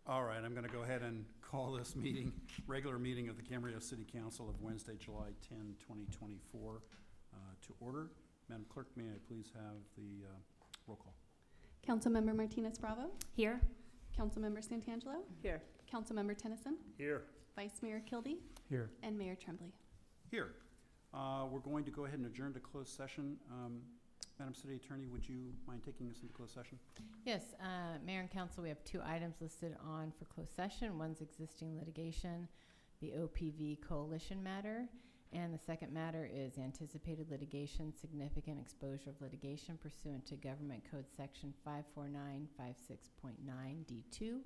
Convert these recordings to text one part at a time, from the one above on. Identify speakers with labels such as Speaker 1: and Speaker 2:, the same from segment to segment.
Speaker 1: All right, I'm going to go ahead and call this meeting, regular meeting of the Camarillo City Council of Wednesday, July 10, 2024, to order. Madam Clerk, may I please have the roll call?
Speaker 2: Councilmember Martinez Bravo.
Speaker 3: Here.
Speaker 2: Councilmember Santangelo.
Speaker 3: Here.
Speaker 2: Councilmember Tennyson.
Speaker 1: Here.
Speaker 2: Vice Mayor Kildee.
Speaker 4: Here.
Speaker 2: And Mayor Tremblay.
Speaker 1: Here. We're going to go ahead and adjourn to closed session. Madam City Attorney, would you mind taking us into closed session?
Speaker 3: Yes, Mayor and Council, we have two items listed on for closed session. One's existing litigation, the OPV coalition matter, and the second matter is anticipated litigation, significant exposure of litigation pursuant to Government Code Section 54956.9 D2.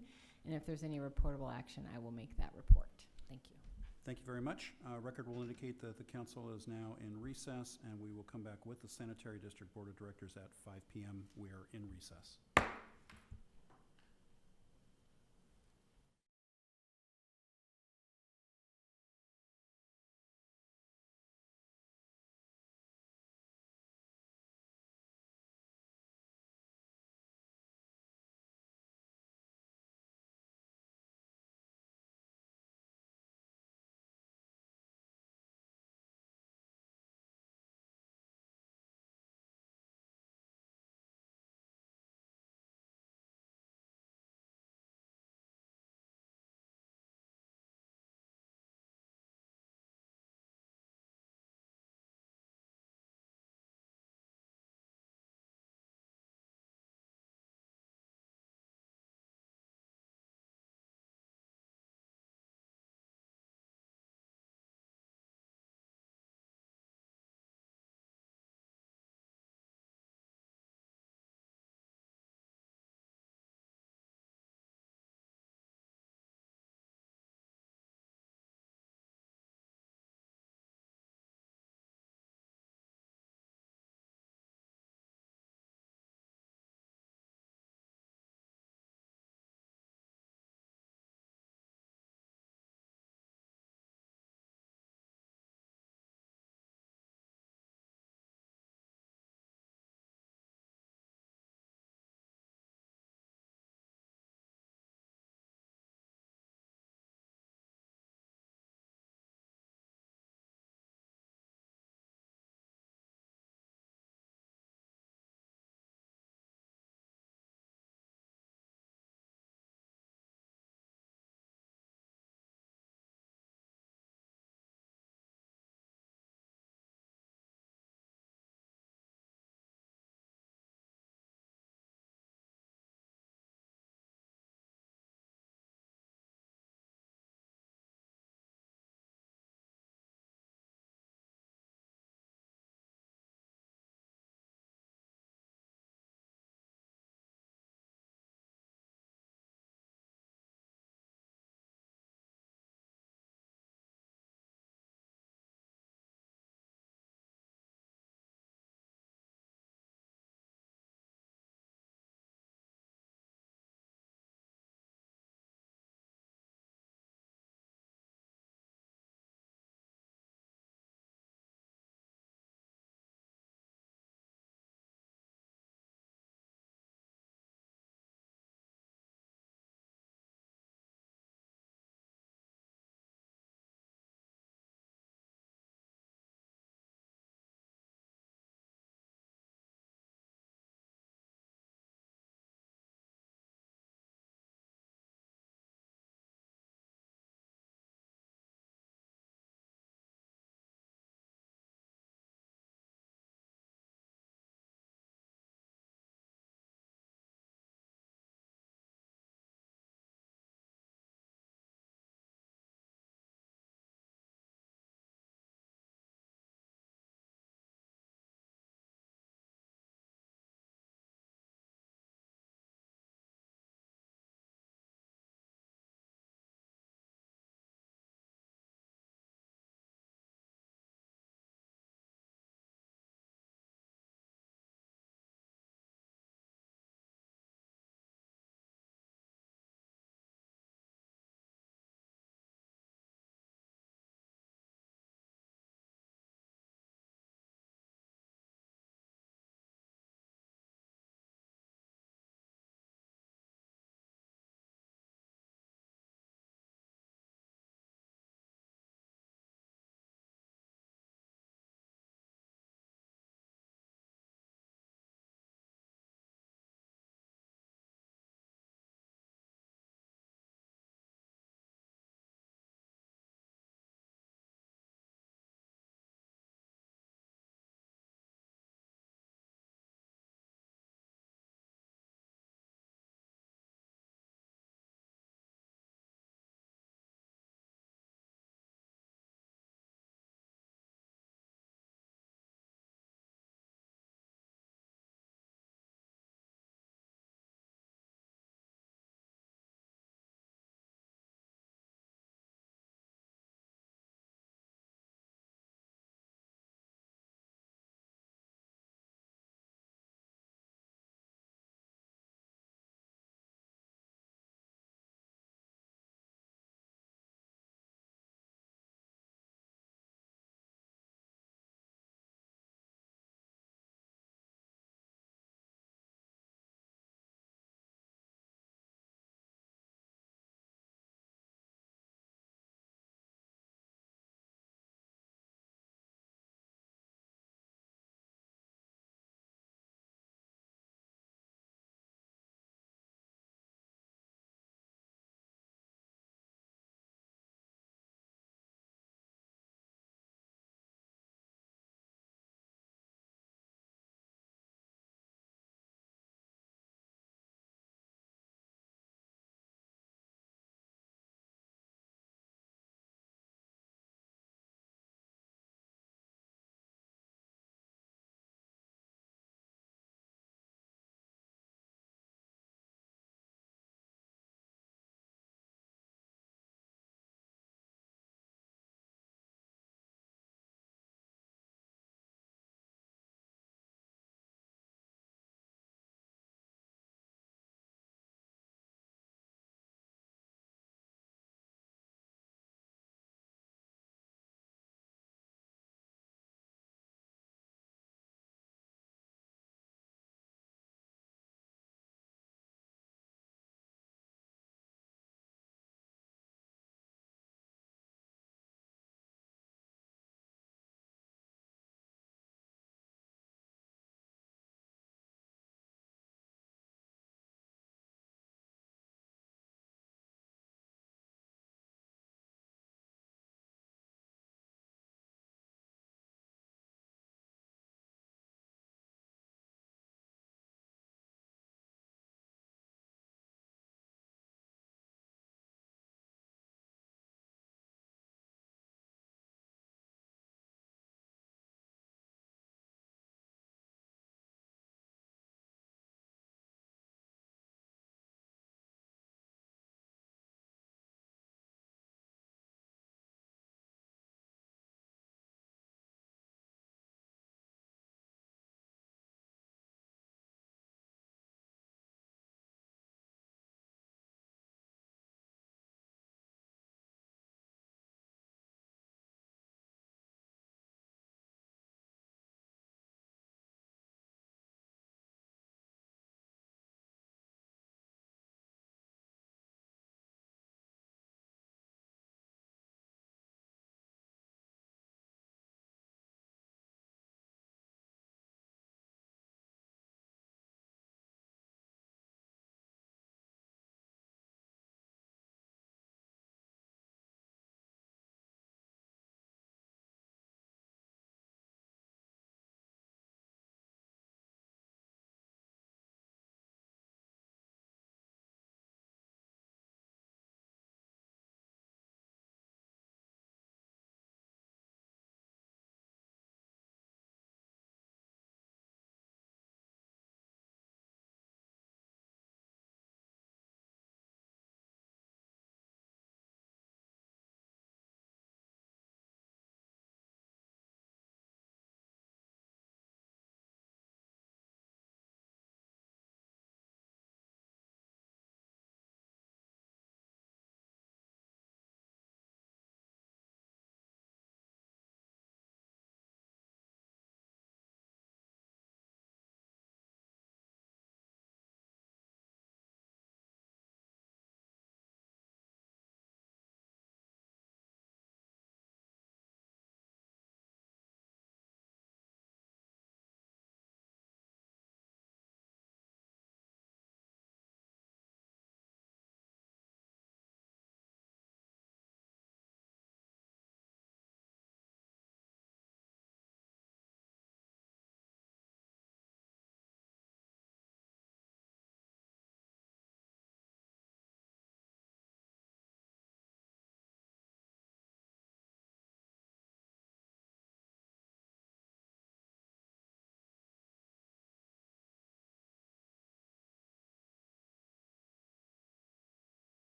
Speaker 3: And if there's any reportable action, I will make that report. Thank you.
Speaker 1: Thank you very much. Record will indicate that the council is now in recess, and we will come back with the Sanitary District Board of Directors at 5 p.m. We are in recess.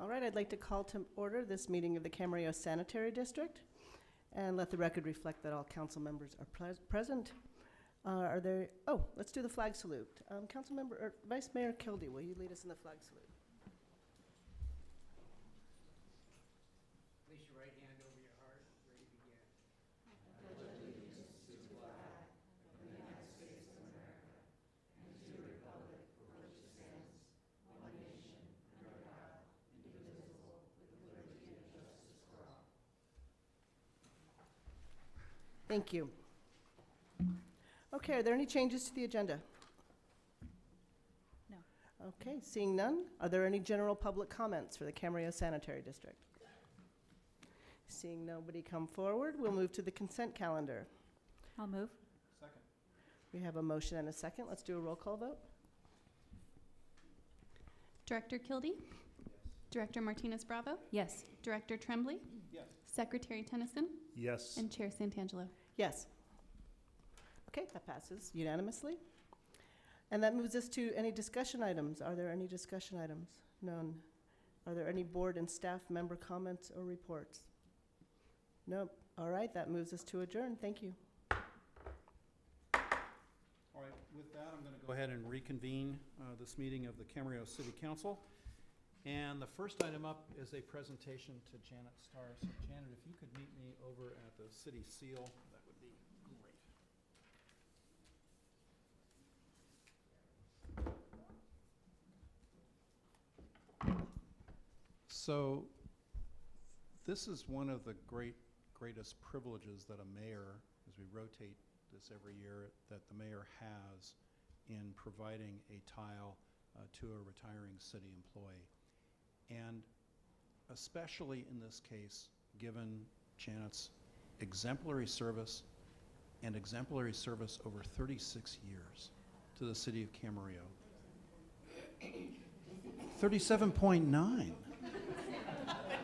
Speaker 4: All right, I'd like to call to order this meeting of the Camarillo Sanitary District and let the record reflect that all council members are present. Are there, let's do the flag salute. Vice Mayor Kildee, will you lead us in the flag salute?
Speaker 5: Place your right hand over your heart, ready to begin.
Speaker 4: Thank you. Okay, are there any changes to the agenda?
Speaker 2: No.
Speaker 4: Okay, seeing none, are there any general public comments for the Camarillo Sanitary District? Seeing nobody come forward, we'll move to the consent calendar.
Speaker 2: I'll move.
Speaker 1: Second.
Speaker 4: We have a motion and a second. Let's do a roll call vote.
Speaker 2: Director Kildee? Director Martinez Bravo?
Speaker 3: Yes.
Speaker 2: Director Tremblay?
Speaker 1: Yes.
Speaker 2: Secretary Tennyson?
Speaker 1: Yes.
Speaker 2: And Chair Santangelo?
Speaker 4: Yes. Okay, that passes unanimously. And that moves us to any discussion items. Are there any discussion items? None. Are there any board and staff member comments or reports? Nope. All right, that moves us to adjourn. Thank you.
Speaker 1: All right, with that, I'm going to go ahead and reconvene this meeting of the Camarillo City Council. And the first item up is a presentation to Janet Starr. So Janet, if you could meet me over at the city seal, that would be great. So this is one of the greatest privileges that a mayor, as we rotate this every year, that the mayor has in providing a tile to a retiring city employee. And especially in this case, given Janet's exemplary service and exemplary service over 36 years to the city of Camarillo. 37.9.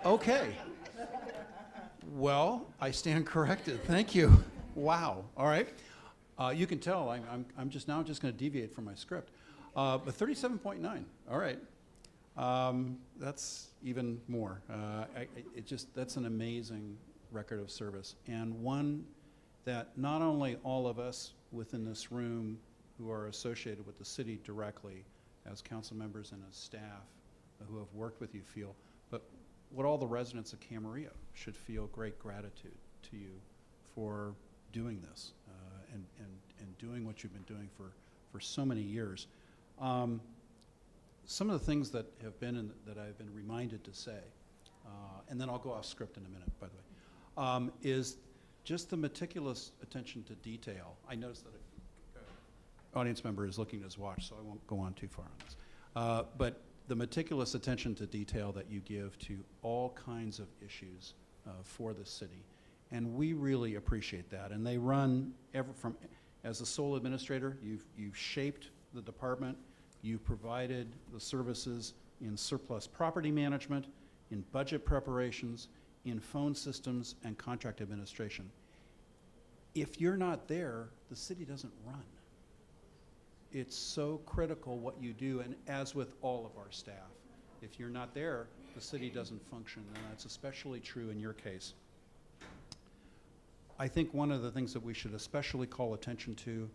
Speaker 1: Okay. Well, I stand corrected. Thank you. Wow. All right. You can tell I'm just going to deviate from my script. But 37.9. All right. That's even more. That's an amazing record of service, and one that not only all of us within this room who are associated with the city directly as council members and as staff who have worked with you feel, but what all the residents of Camarillo should feel great gratitude to you for doing this and doing what you've been doing for so many years. Some of the things that have been that I've been reminded to say, and then I'll go off script in a minute, by the way, is just the meticulous attention to detail. I noticed that an audience member is looking at his watch, so I won't go on too far on this. But the meticulous attention to detail that you give to all kinds of issues for the city. And we really appreciate that. And they run from, as a sole administrator, you've shaped the department. You provided the services in surplus property management, in budget preparations, in phone systems, and contract administration. If you're not there, the city doesn't run. It's so critical what you do, and as with all of our staff, if you're not there, the city doesn't function, and that's especially true in your case. I think one of the things that we should especially call attention to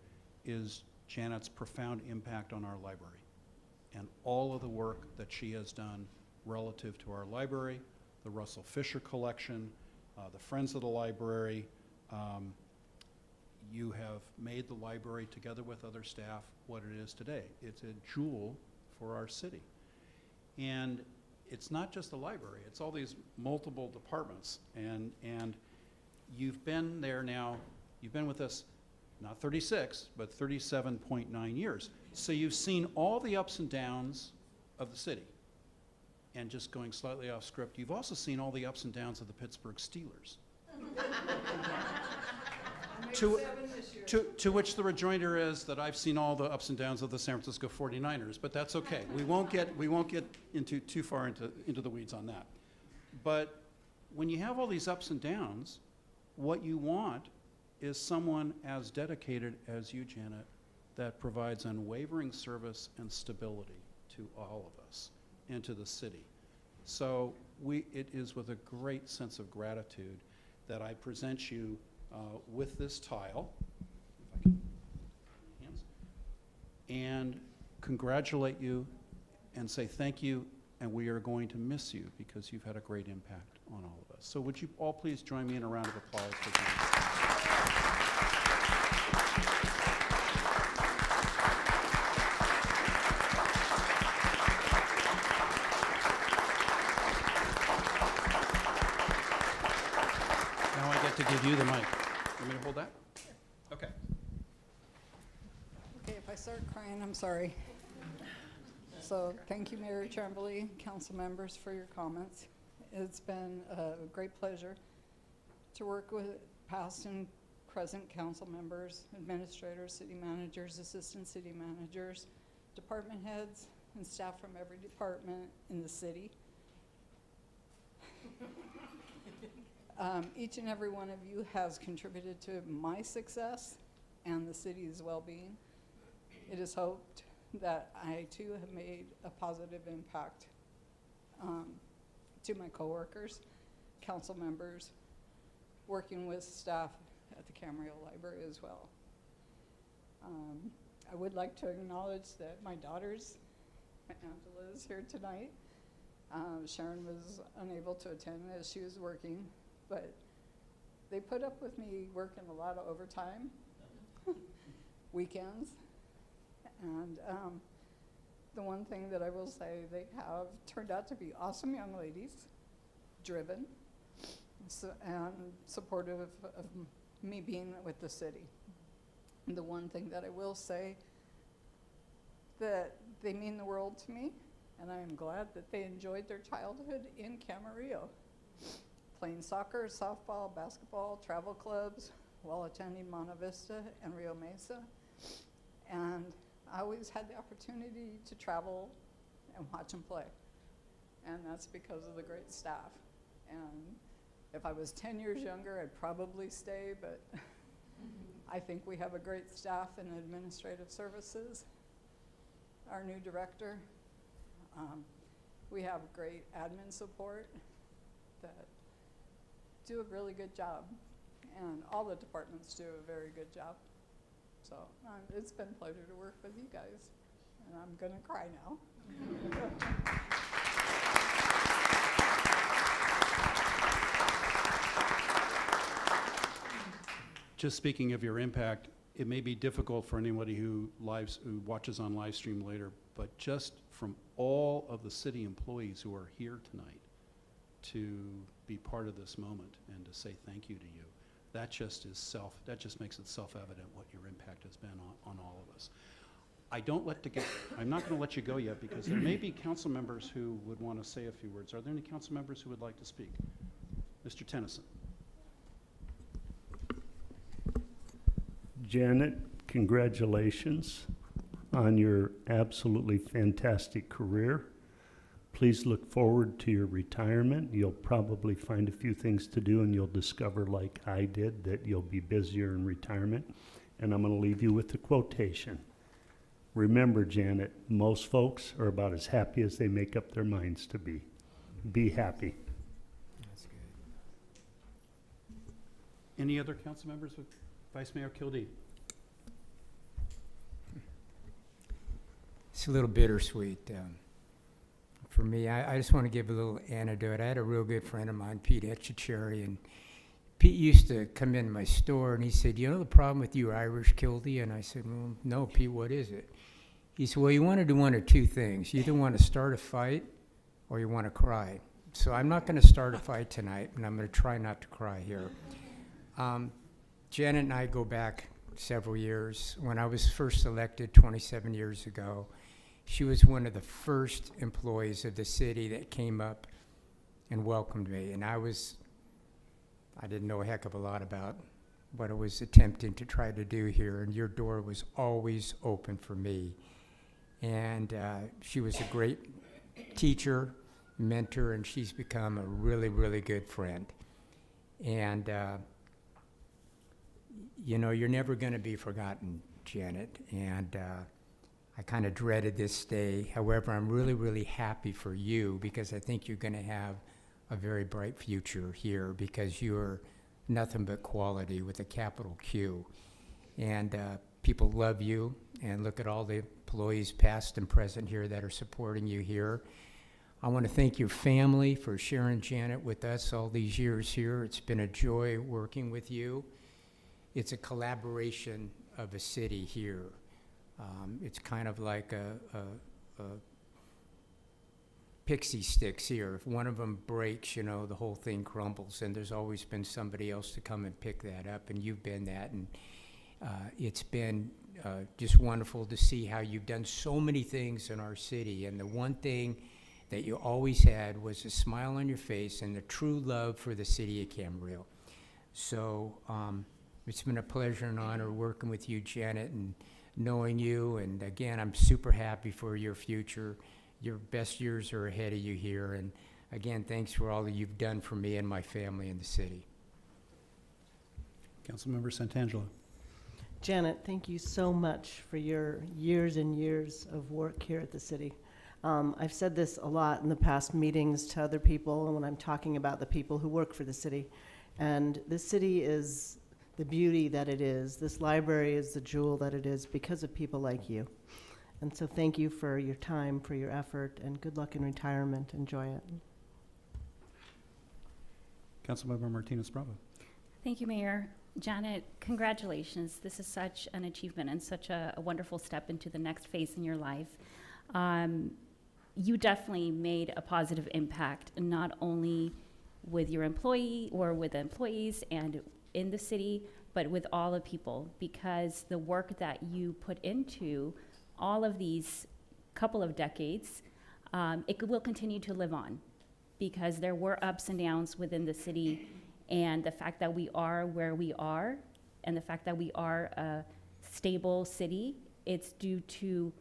Speaker 1: is Janet's profound impact on our library and all of the work that she has done relative to our library, the Russell Fisher collection, the Friends of the Library. You have made the library, together with other staff, what it is today. It's a jewel for our city. And it's not just the library, it's all these multiple departments. And you've been there now, you've been with us not 36, but 37.9 years. So you've seen all the ups and downs of the city. And just going slightly off script, you've also seen all the ups and downs of the Pittsburgh Steelers. To which the rejoinder is that I've seen all the ups and downs of the San Francisco 49ers, but that's okay. We won't get into too far into the weeds on that. But when you have all these ups and downs, what you want is someone as dedicated as you, Janet, that provides unwavering service and stability to all of us and to the city. So it is with a great sense of gratitude that I present you with this tile, if I can, hands, and congratulate you and say thank you, and we are going to miss you because you've had a great impact on all of us. So would you all please join me in a round of applause for Janet? Now I get to give you the mic. Want me to hold that? Okay.
Speaker 6: Okay, if I start crying, I'm sorry. So thank you, Mayor Chamberlain, council members, for your comments. It's been a great pleasure to work with past and present council members, administrators, city managers, assistant city managers, department heads, and staff from every department in the city. Each and every one of you has contributed to my success and the city's well-being. It is hoped that I too have made a positive impact to my coworkers, council members, working with staff at the Camarillo Library as well. I would like to acknowledge that my daughters, Angela is here tonight. Sharon was unable to attend as she was working, but they put up with me working a lot of overtime, weekends, and the one thing that I will say, they have turned out to be awesome young ladies, driven, and supportive of me being with the city. And the one thing that I will say, that they mean the world to me, and I am glad that they enjoyed their childhood in Camarillo, playing soccer, softball, basketball, travel clubs, while attending Monte Vista and Rio Mesa. And I always had the opportunity to travel and watch them play. And that's because of the great staff. And if I was 10 years younger, I'd probably stay, but I think we have a great staff in administrative services. Our new director, we have great admin support that do a really good job. And all the departments do a very good job. So it's been a pleasure to work with you guys. And I'm gonna cry now.
Speaker 1: Just speaking of your impact, it may be difficult for anybody who watches on live stream later, but just from all of the city employees who are here tonight to be part of this moment and to say thank you to you, that just makes it self-evident what your impact has been on all of us. I'm not going to let you go yet because there may be council members who would want to say a few words. Are there any council members who would like to speak? Mr. Tennyson.
Speaker 7: Janet, congratulations on your absolutely fantastic career. Please look forward to your retirement. You'll probably find a few things to do and you'll discover, like I did, that you'll be busier in retirement. And I'm going to leave you with a quotation. Remember, Janet, most folks are about as happy as they make up their minds to be. Be happy.
Speaker 5: That's good.
Speaker 1: Any other council members with Vice Mayor Kildee?
Speaker 5: It's a little bittersweet. For me, I just want to give a little anecdote. I had a real good friend of mine, Pete Etchecherry, and Pete used to come in my store and he said, "You know the problem with you Irish, Kildee?" And I said, "Well, no, Pete, what is it?" He said, "Well, you want to do one or two things. You either want to start a fight or you want to cry. So I'm not going to start a fight tonight, and I'm going to try not to cry here." Janet and I go back several years. When I was first elected 27 years ago, she was one of the first employees of the city that came up and welcomed me. And I didn't know a heck of a lot about what I was attempting to try to do here. And your door was always open for me. And she was a great teacher, mentor, and she's become a really, really good friend. And you know, you're never going to be forgotten, Janet. And I kind of dreaded this day. However, I'm really, really happy for you because I think you're going to have a very bright future here because you're nothing but quality with a capital Q. And people love you, and look at all the employees past and present here that are supporting you here. I want to thank your family for sharing Janet with us all these years here. It's been a joy working with you. It's a collaboration of a city here. It's kind of like a pixie sticks here. If one of them breaks, you know, the whole thing crumbles, and there's always been somebody else to come and pick that up, and you've been that, and it's been just wonderful to see how you've done so many things in our city, and the one thing that you always had was a smile on your face and a true love for the city of Camarillo. So it's been a pleasure and honor working with you, Janet, and knowing you, and again, I'm super happy for your future. Your best years are ahead of you here, and again, thanks for all that you've done for me and my family in the city.
Speaker 1: Councilmember Santangelo.
Speaker 4: Janet, thank you so much for your years and years of work here at the city. I've said this a lot in the past meetings to other people and when I'm talking about the people who work for the city. And this city is the beauty that it is. This library is the jewel that it is because of people like you. And so thank you for your time, for your effort, and good luck in retirement. Enjoy it.
Speaker 1: Councilmember Martinez-Bravo.
Speaker 8: Thank you, Mayor. Janet, congratulations. This is such an achievement and such a wonderful step into the next phase in your life. You definitely made a positive impact, not only with your employee or with the employees and in the city, but with all the people, because the work that you put into all of these couple of decades, it will continue to live on, because there were ups and downs within the city, and the fact that we are where we are, and the fact that we are a stable city, it's due to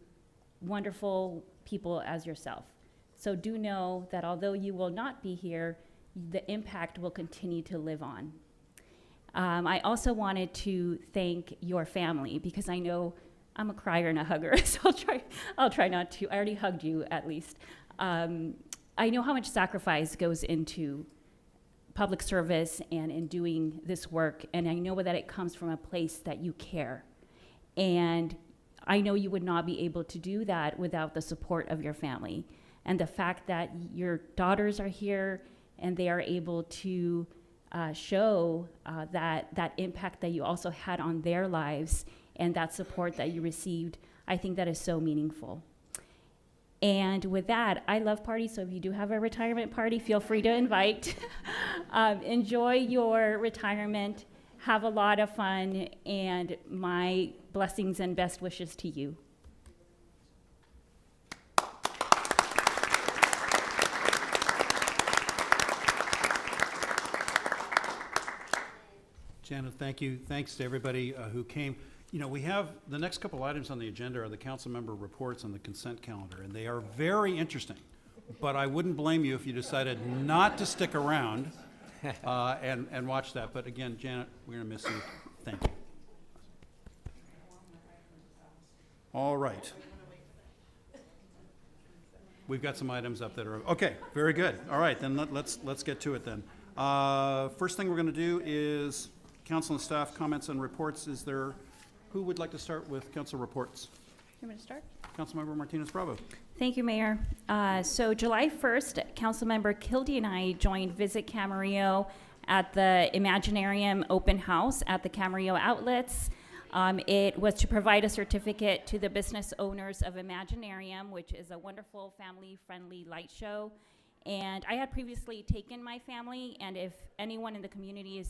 Speaker 8: wonderful people as yourself. So do know that although you will not be here, the impact will continue to live on. I also wanted to thank your family, because I know I'm a crier and a hugger, so I'll try not to. I already hugged you, at least. I know how much sacrifice goes into public service and in doing this work, and I know that it comes from a place that you care. And I know you would not be able to do that without the support of your family. And the fact that your daughters are here and they are able to show that impact that you also had on their lives and that support that you received, I think that is so meaningful. And with that, I love parties, so if you do have a retirement party, feel free to invite. Enjoy your retirement, have a lot of fun, and my blessings and best wishes to you.
Speaker 1: Janet, thank you. Thanks to everybody who came. You know, we have the next couple items on the agenda are the council member reports and the consent calendar, and they are very interesting. But I wouldn't blame you if you decided not to stick around and watch that. But again, Janet, we're going to miss you. Thank you. All right. We've got some items up that are okay. Very good. All right, then let's get to it then. First thing we're going to do is council and staff comments and reports. Is there? Who would like to start with council reports?
Speaker 8: You want me to start?
Speaker 1: Councilmember Martinez-Bravo.
Speaker 8: Thank you, Mayor. So July 1st, Councilmember Kildee and I joined Visit Camarillo at the Imaginarium open house at the Camarillo outlets. It was to provide a certificate to the business owners of Imaginarium, which is a wonderful family-friendly light show. And I had previously taken my family, and if anyone in the community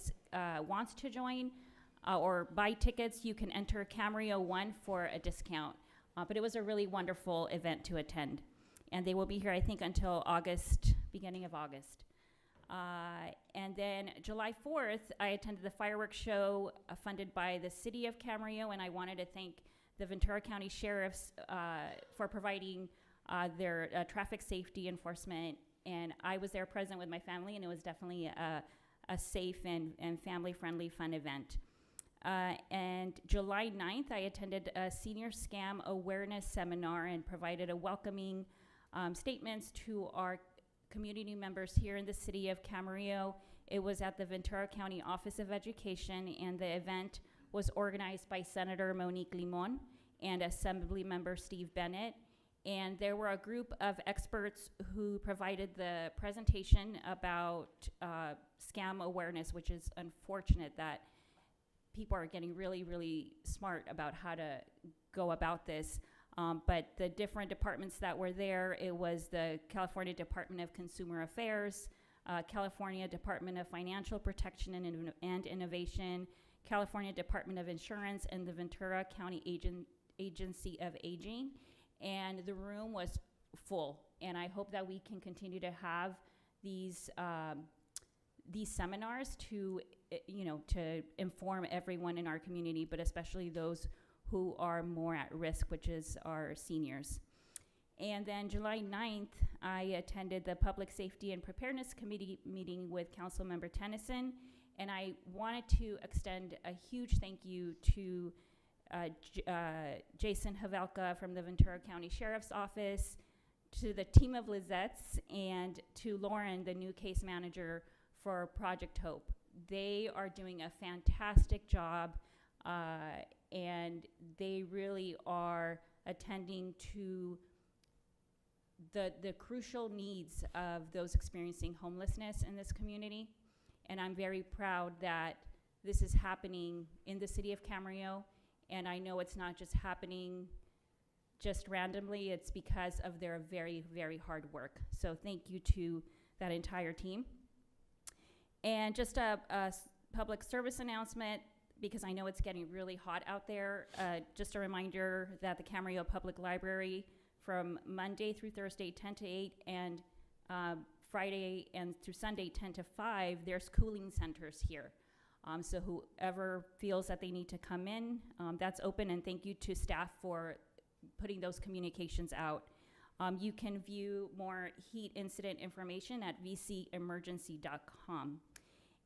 Speaker 8: wants to join, or buy tickets, you can enter Camarillo 1 for a discount. But it was a really wonderful event to attend. And they will be here, I think, until August, beginning of August. And then July 4th, I attended the fireworks show funded by the city of Camarillo, and I wanted to thank the Ventura County Sheriffs for providing their traffic safety enforcement. And I was there present with my family, and it was definitely a safe and family-friendly, fun event. And July 9th, I attended a senior scam awareness seminar and provided a welcoming statements to our community members here in the city of Camarillo. It was at the Ventura County Office of Education, and the event was organized by Senator Monique Limon and Assembly Member Steve Bennett. And there were a group of experts who provided the presentation about scam awareness, which is unfortunate that people are getting really, really smart about how to go about this. But the different departments that were there, it was the California Department of Consumer Affairs, California Department of Financial Protection and Innovation, California Department of Insurance, and the Ventura County Agency of Aging. And the room was full. And I hope that we can continue to have these seminars to, to inform everyone in our community, but especially those who are more at risk, which is our seniors. And then July 9th, I attended the Public Safety and Preparedness Committee meeting with Councilmember Tennyson, and I wanted to extend a huge thank you to Jason Havelka from the Ventura County Sheriff's Office, to the team of Lizettes, and to Lauren, the new case manager for Project Hope. They are doing a fantastic job, and they really are attending to the crucial needs of those experiencing homelessness in this community. And I'm very proud that this is happening in the city of Camarillo. And I know it's not just happening just randomly, it's because of their very, very hard work. So thank you to that entire team. And just a public service announcement, because I know it's getting really hot out there. Just a reminder that the Camarillo Public Library, from Monday through Thursday, 10 to 8, and Friday and through Sunday, 10 to 5, there's cooling centers here. So whoever feels that they need to come in, that's open, and thank you to staff for putting those communications out. You can view more heat incident information at vcemergency.com.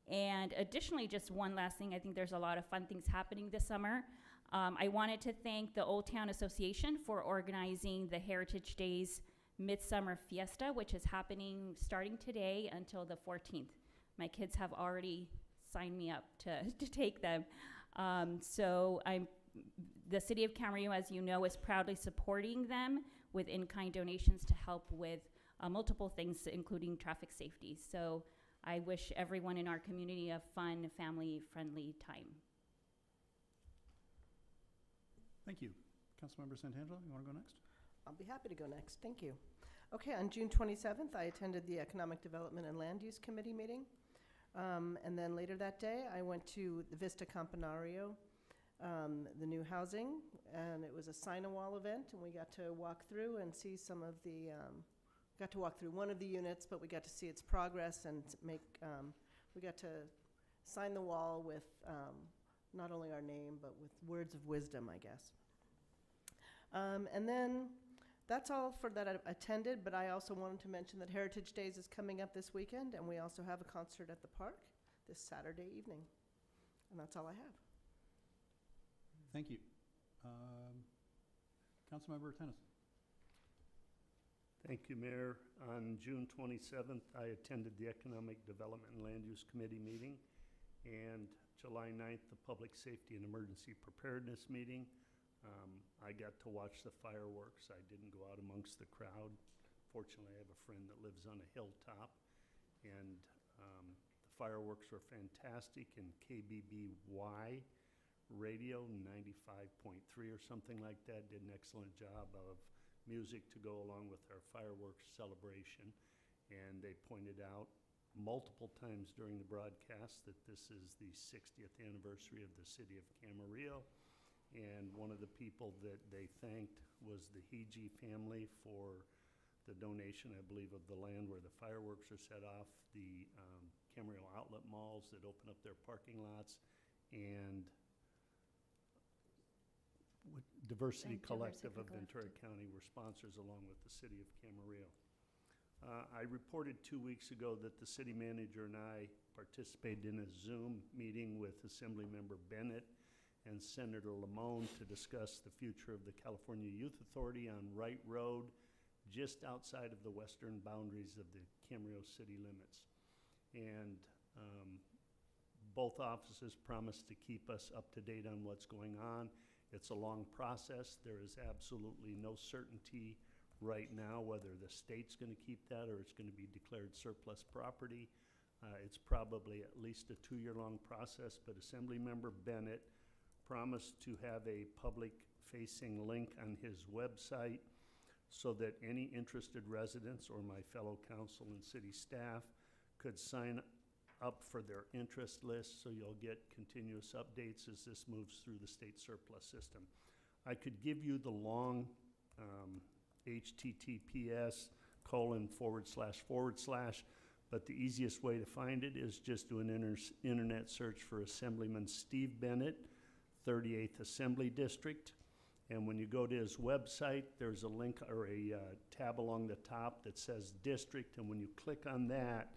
Speaker 8: And additionally, just one last thing, I think there's a lot of fun things happening this summer. I wanted to thank the Old Town Association for organizing the Heritage Days Midsummer Fiesta, which is happening starting today until the 14th. My kids have already signed me up to take them. So the city of Camarillo, as you know, is proudly supporting them with in-kind donations to help with multiple things, including traffic safety. So I wish everyone in our community a fun, family-friendly time.
Speaker 1: Thank you. Councilmember Santangelo, you want to go next?
Speaker 4: I'll be happy to go next. Thank you. Okay, on June 27th, I attended the Economic Development and Land Use Committee meeting. And then later that day, I went to the Vista Campanario, the new housing, and it was a sign-a-wall event, and we got to walk through and see some of the, got to walk through one of the units, but we got to see its progress and we got to sign the wall with not only our name, but with words of wisdom, I guess. And then that's all for that I attended, but I also wanted to mention that Heritage Days is coming up this weekend, and we also have a concert at the park this Saturday evening. And that's all I have.
Speaker 1: Thank you. Councilmember Tennyson.
Speaker 7: Thank you, Mayor. On June 27th, I attended the Economic Development and Land Use Committee meeting, and July 9th, the Public Safety and Emergency Preparedness meeting. I got to watch the fireworks. I didn't go out amongst the crowd. Fortunately, I have a friend that lives on a hilltop, and the fireworks were fantastic, and KBBY radio 95.3 or something like that did an excellent job of music to go along with our fireworks celebration. And they pointed out multiple times during the broadcast that this is the 60th anniversary of the city of Camarillo. And one of the people that they thanked was the Hiji family for the donation, I believe, of the land where the fireworks are set off, the Camarillo outlet malls that open up their parking lots, and Diversity Collective of Ventura County were sponsors along with the city of Camarillo. I reported 2 weeks ago that the city manager and I participated in a Zoom meeting with Assemblymember Bennett and Senator Lamone to discuss the future of the California Youth Authority on Wright Road, just outside of the western boundaries of the Camarillo city limits. And both offices promised to keep us up to date on what's going on. It's a long process. There is absolutely no certainty right now whether the state's going to keep that or it's going to be declared surplus property. It's probably at least a 2-year-long process, but Assemblymember Bennett promised to have a public-facing link on his website so that any interested residents or my fellow council and city staff could sign up for their interest list, so you'll get continuous updates as this moves through the state surplus system. I could give you the long https://, but the easiest way to find it is just do an internet search for Assemblyman Steve Bennett, 38th Assembly District. And when you go to his website, there's a link or a tab along the top that says district. And when you click on that,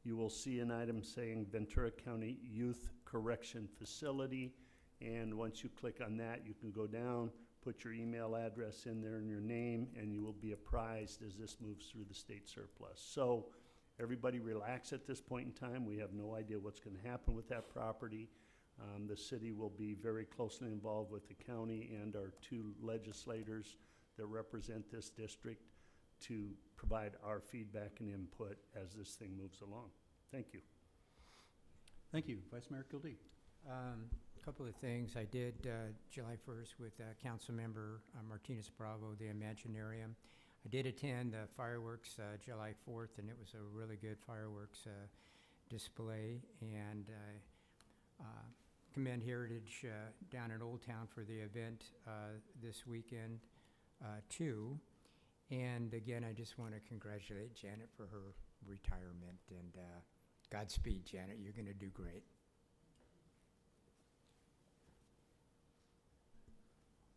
Speaker 7: you will see an item saying Ventura County Youth Correction Facility. And once you click on that, you can go down, put your email address in there and your name, and you will be apprised as this moves through the state surplus. So everybody relax at this point in time. We have no idea what's going to happen with that property. The city will be very closely involved with the county and our 2 legislators that represent this district to provide our feedback and input as this thing moves along. Thank you.
Speaker 1: Thank you. Vice Mayor Kildee.
Speaker 5: A couple of things. I did July 1st with Councilmember Martinez Bravo, the Imaginarium. I did attend the fireworks July 4th, and it was a really good fireworks display. And commend Heritage down in Old Town for the event this weekend too. And again, I just want to congratulate Janet for her retirement, and Godspeed, Janet. You're going to do great.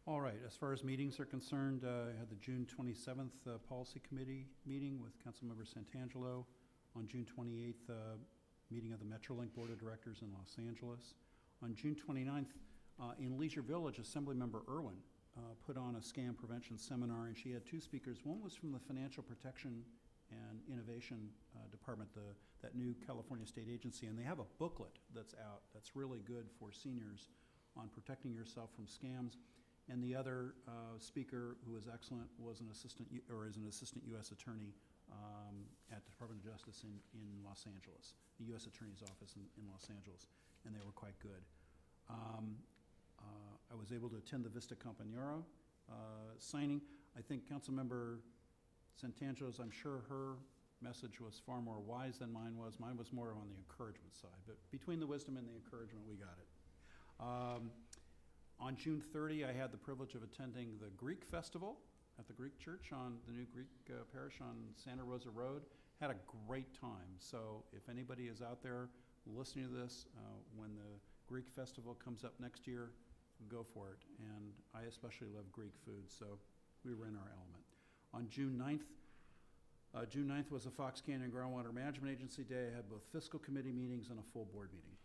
Speaker 1: All right, as far as meetings are concerned, I had the June 27th Policy Committee meeting with Councilmember Santangelo. On June 28th, meeting of the Metrolink Board of Directors in Los Angeles. On June 29th, in Leisure Village, Assemblymember Irwin put on a scam prevention seminar, and she had 2 speakers. One was from the Financial Protection and Innovation Department, that new California state agency, and they have a booklet that's out that's really good for seniors on protecting yourself from scams. And the other speaker, who was excellent, was is an assistant U.S. attorney at the Department of Justice in Los Angeles, the U.S. Attorney's Office in Los Angeles, and they were quite good. I was able to attend the Vista Compañero signing. I think Councilmember Santangelo's, I'm sure her message was far more wise than mine was. Mine was more on the encouragement side, but between the wisdom and the encouragement, we got it. On June 30, I had the privilege of attending the Greek Festival at the Greek Church on the new Greek parish on Santa Rosa Road. Had a great time. So if anybody is out there listening to this, when the Greek Festival comes up next year, go for it. And I especially love Greek food, so we were in our element. On June 9th was a Fox Canyon Groundwater Management Agency Day. I had both fiscal committee meetings and a full board meeting.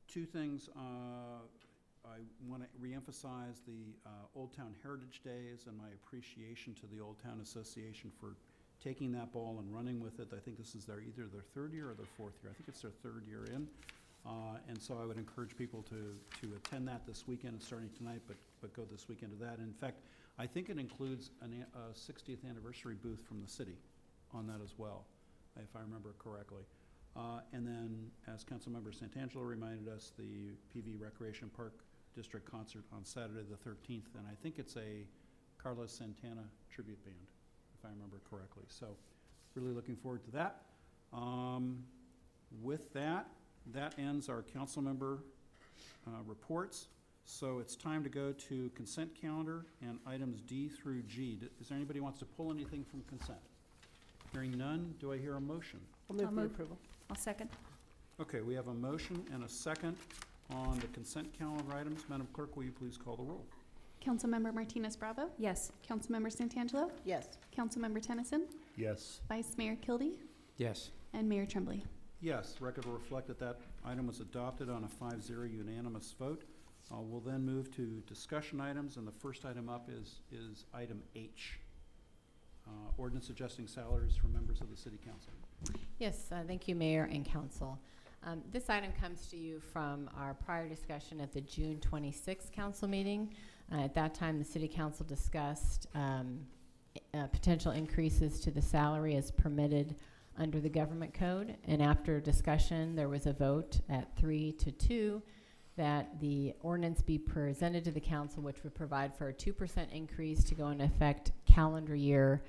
Speaker 1: 2 things. I want to reemphasize the Old Town Heritage Days and my appreciation to the Old Town Association for taking that ball and running with it. I think this is either their 3rd year or their 4th year. I think it's their 3rd year in. And so I would encourage people to attend that this weekend, starting tonight, but go this weekend to that. And in fact, I think it includes a 60th anniversary booth from the city on that as well, if I remember correctly. And then, as Councilmember Santangelo reminded us, the PV Recreation Park District concert on Saturday the 13th, and I think it's a Carlos Santana tribute band, if I remember correctly. So, really looking forward to that. With that ends our council member reports. So it's time to go to consent calendar and items D through G. Is there anybody who wants to pull anything from consent? Hearing none, do I hear a motion?
Speaker 4: I'll move
Speaker 2: I'll
Speaker 4: the
Speaker 2: move.
Speaker 4: approval.
Speaker 2: I'll second.
Speaker 1: Okay, we have a motion and a second on the consent calendar items. Madam Clerk, will you please call the roll?
Speaker 2: Councilmember Martinez Bravo,
Speaker 8: Yes.
Speaker 2: Councilmember Santangelo,
Speaker 4: Yes.
Speaker 2: Councilmember Tennyson,
Speaker 7: Yes.
Speaker 2: Vice Mayor Kildee,
Speaker 5: Yes.
Speaker 2: and Mayor Tremblay.
Speaker 1: Yes, record will reflect that that item was adopted on a 5-0 unanimous vote. We'll then move to discussion items, and the first item up is item H. Ordinance adjusting salaries for members of the city council.
Speaker 3: Yes, thank you, Mayor and Council. This item comes to you from our prior discussion at the June 26th council meeting. At that time, the City Council discussed potential increases to the salary as permitted under the government code. And after discussion, there was a vote at 3-2 that the ordinance be presented to the council, which would provide for a 2% increase to go into effect calendar year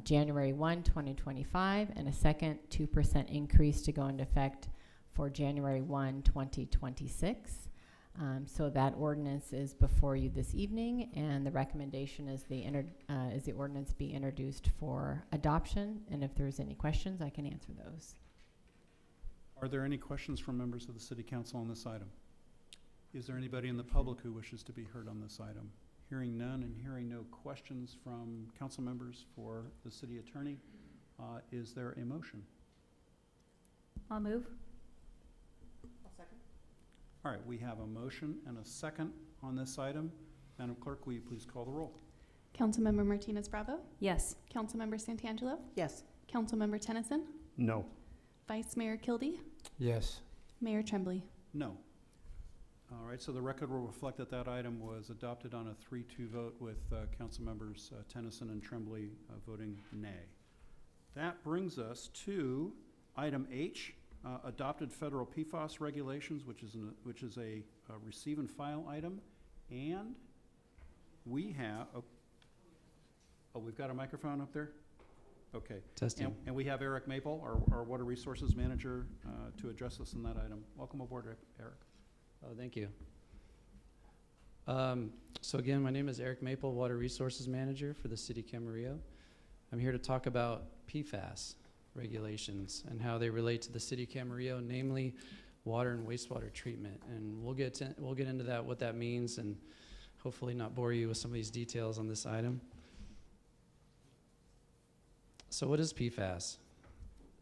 Speaker 3: January 1, 2025, and a second 2% increase to go into effect for January 1, 2026. So that ordinance is before you this evening, and the recommendation is the ordinance be introduced for adoption. And if there's any questions, I can answer those.
Speaker 1: Are there any questions from members of the city council on this item? Is there anybody in the public who wishes to be heard on this item? Hearing none and hearing no questions from council members for the city attorney, is there a motion?
Speaker 8: I'll move.
Speaker 1: All right, we have a motion and a second on this item. Madam Clerk, will you please call the roll?
Speaker 2: Councilmember Martinez Bravo,
Speaker 8: Yes.
Speaker 2: Councilmember Santangelo,
Speaker 4: Yes.
Speaker 2: Councilmember Tennyson,
Speaker 7: No.
Speaker 2: Vice Mayor Kildee,
Speaker 5: Yes.
Speaker 2: Mayor Tremblay.
Speaker 1: No. All right, so the record will reflect that that item was adopted on a 3-2 vote with council members Tennyson and Tremblay voting nay. That brings us to item H, adopted federal PFAS regulations, which is a receive and file item. And we have, we've got a microphone up there? Okay.
Speaker 9: Testing.
Speaker 1: And we have Eric Maple, our Water Resources Manager, to address us on that item. Welcome aboard, Eric.
Speaker 9: Oh, thank you. So again, my name is Eric Maple, Water Resources Manager for the City of Camarillo. I'm here to talk about PFAS regulations and how they relate to the City of Camarillo, namely water and wastewater treatment. And we'll get into that, what that means, and hopefully not bore you with some of these details on this item. So what is PFAS?